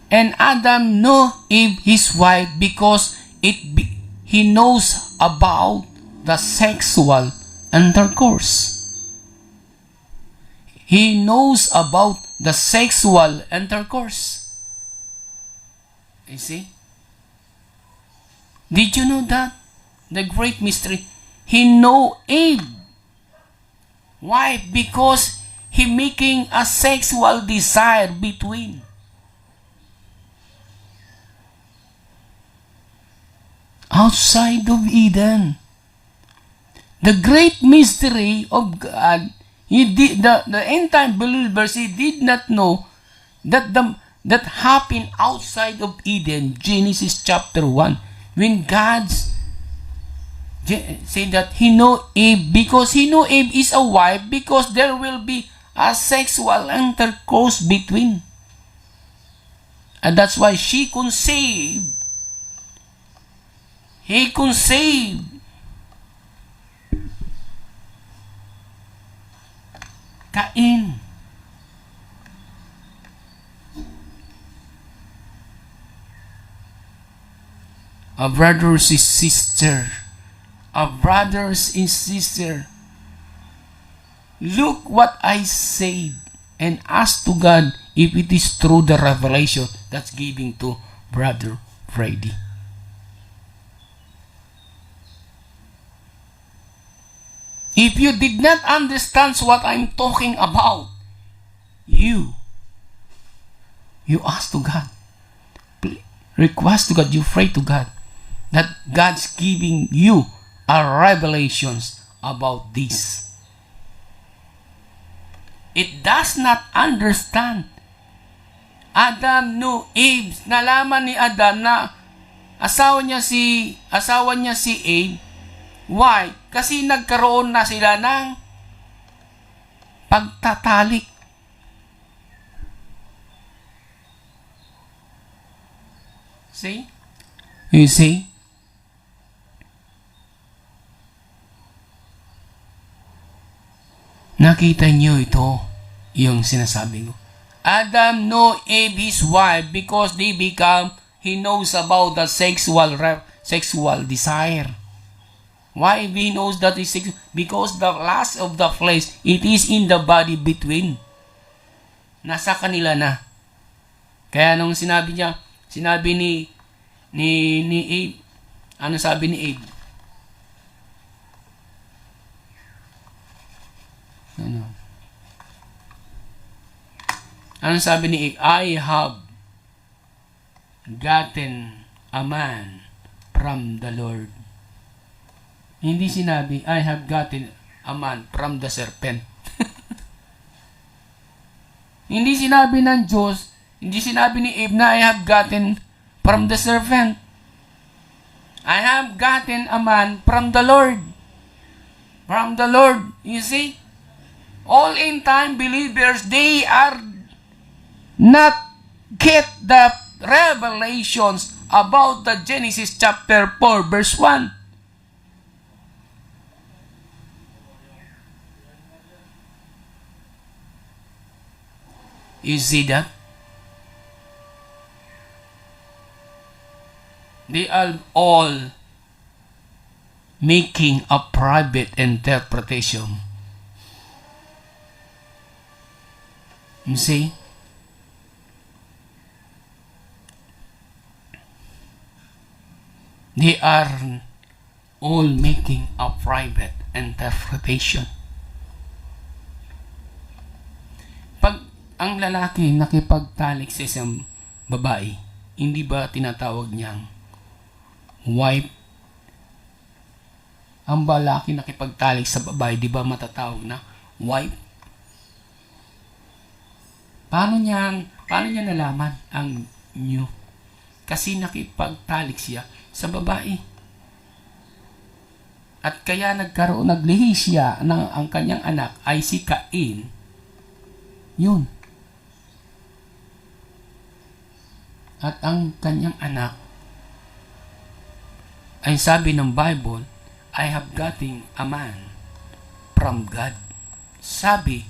And Adam knew Eve his wife because he knows about the sexual intercourse. He knows about the sexual intercourse. You see? Did you know that? The great mystery. He know Eve. Why? Because he making a sexual desire between. Outside of Eden. The great mystery of God, the end time believers, he did not know that that happened outside of Eden, Genesis chapter 1, when God said that he know Eve, because he know Eve is a wife, because there will be a sexual intercourse between. And that's why she conceived. He conceived. Cain. Our brothers and sisters, look what I said and ask to God if it is true the revelation that's giving to Brother Freddy. If you did not understand what I'm talking about, you ask to God. Request to God, you pray to God that God's giving you a revelations about this. It does not understand. Adam knew Eve. Nalaman ni Adam na asawa niya si Eve. Why? Kasi nagkaroon na sila ng pagtatalik. See? You see? Nakita niyo ito, yung sinasabi ko. Adam knew Eve his wife because he knows about the sexual desire. Why he knows that is sexual? Because the lust of the flesh, it is in the body between. Nasa kanila na. Kaya nung sinabi ni Abe, ano sabi ni Abe? Ano sabi ni Abe? I have gotten a man from the Lord. Hindi sinabi, I have gotten a man from the serpent. Hindi sinabi ng Diyos, hindi sinabi ni Eve na I have gotten from the serpent. I have gotten a man from the Lord. From the Lord. You see? All in time believers, they are not get the revelations about the Genesis chapter 4 verse 1. You see that? They are all making a private interpretation. You see? They are all making a private interpretation. Pag ang lalaki nakipagtalik sa isang babae, hindi ba tinatawag niyang wife? Ang lalaki nakipagtalik sa babae, di ba matatawag na wife? Paano niya nalaman ang new? Kasi nakipagtalik siya sa babae. At kaya naglihi siya ng ang kanyang anak ay si Cain. Yun. At ang kanyang anak Ay sabi ng Bible, I have gotten a man from God. Sabi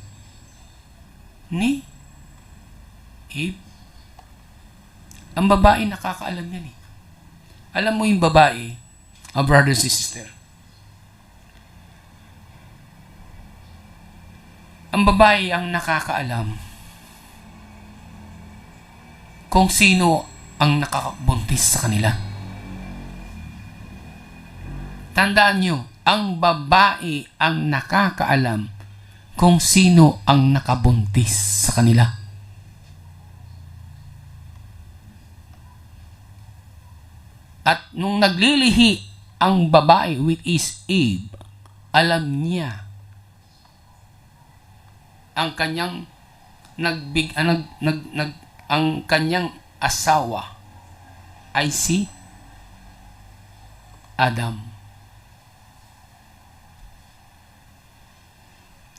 ni Eve. Ang babae nakakaalam yan eh. Alam mo yung babae, brothers and sisters, ang babae ang nakakaalam kung sino ang nakabuntis sa kanila. Tandaan nyo, ang babae ang nakakaalam kung sino ang nakabuntis sa kanila. At nung naglilihi ang babae with is Eve, alam niya ang kanyang ang kanyang asawa ay si Adam.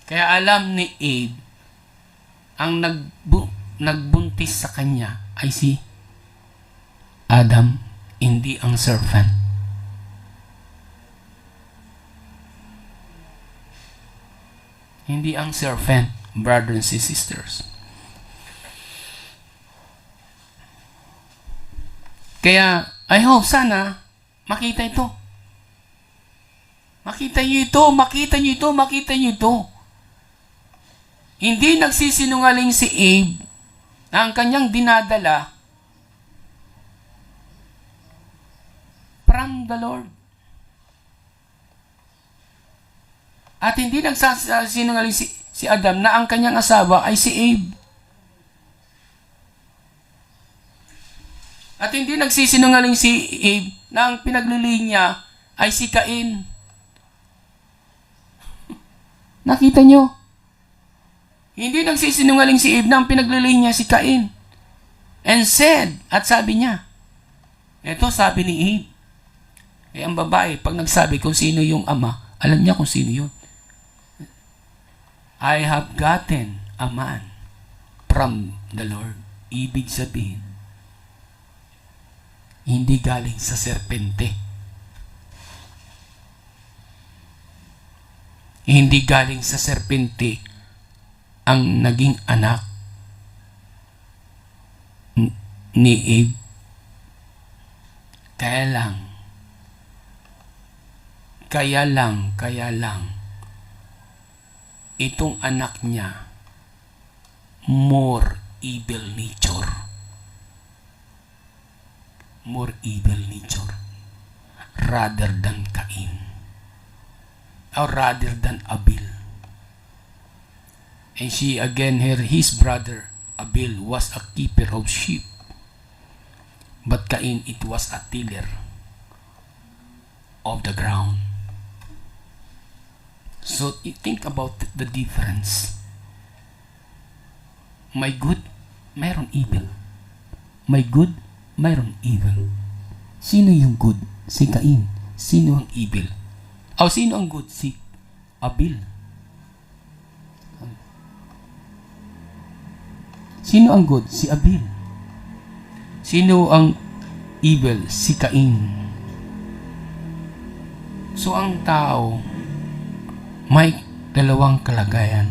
Kaya alam ni Eve, ang nagbuntis sa kanya ay si Adam, hindi ang serpent. Hindi ang serpent, brothers and sisters. Kaya, I hope sana makita ito. Makita niyo ito, makita niyo ito, makita niyo ito. Hindi nagsisinungaling si Abe na ang kanyang dinadala from the Lord. At hindi nagsisinungaling si Adam na ang kanyang asawa ay si Abe. At hindi nagsisinungaling si Abe na ang pinaglilihi niya ay si Cain. Nakita nyo? Hindi nagsisinungaling si Abe na ang pinaglilihi niya si Cain. And said, at sabi niya, ito sabi ni Abe. Eh ang babae, pag nagsabi kung sino yung ama, alam niya kung sino yun. I have gotten a man from the Lord. Ibig sabihin, hindi galing sa serpente. Hindi galing sa serpente ang naging anak ni Abe. Kaya lang, itong anak niya, more evil nature. More evil nature rather than Cain. Or rather than Abel. And she again, his brother Abel was a keeper of sheep. But Cain, it was a tiller of the ground. So think about the difference. May good, mayroon evil. May good, mayroon evil. Sino yung good? Si Cain. Sino ang evil? O sino ang good? Si Abel. Sino ang good? Si Abel. Sino ang evil? Si Cain. So ang tao may dalawang kalagayan,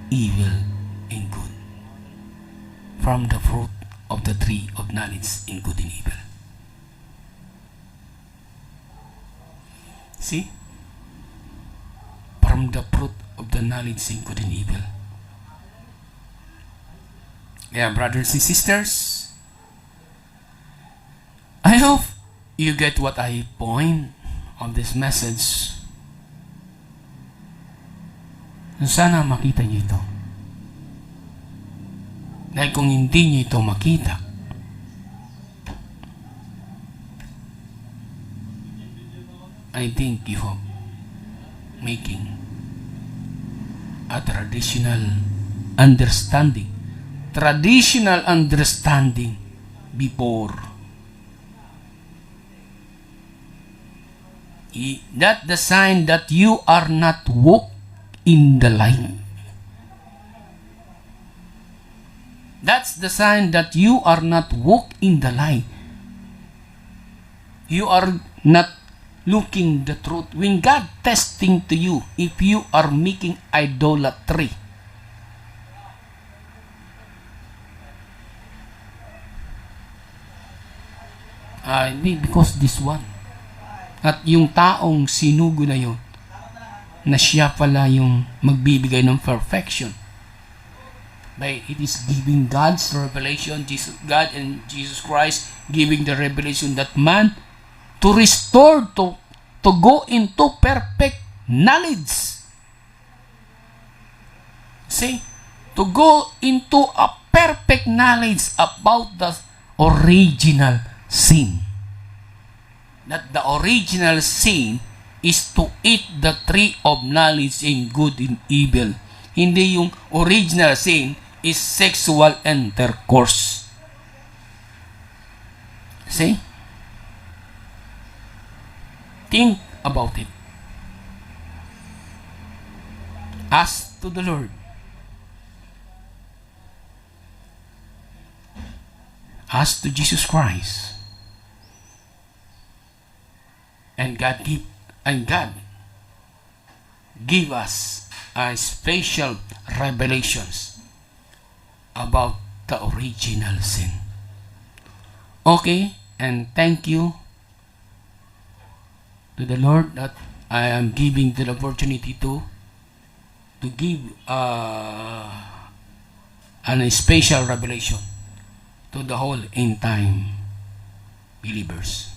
evil and good, from the fruit of the tree of knowledge in good and evil. See? From the fruit of the knowledge in good and evil. Yeah, brothers and sisters, I hope you get what I point on this message. Sana makita niyo ito. Dahil kung hindi niyo ito makita, I think you are making a traditional understanding before. That the sign that you are not walk in the light. That's the sign that you are not walk in the light. you are not looking the truth. When God testing to you, if you are making idolatry, because this one. At yung taong sinugo na yun, na siya pala yung magbibigay ng perfection. But it is giving God's revelation, God and Jesus Christ giving the revelation that man to restore, to go into perfect knowledge. See? To go into a perfect knowledge about the original sin. That the original sin is to eat the tree of knowledge in good and evil. Hindi yung original sin is sexual intercourse. See? Think about it. Ask to the Lord. Ask to Jesus Christ. And God give us a special revelations about the original sin. Okay, and thank you to the Lord that I am giving the opportunity to give a special revelation to the whole end time believers.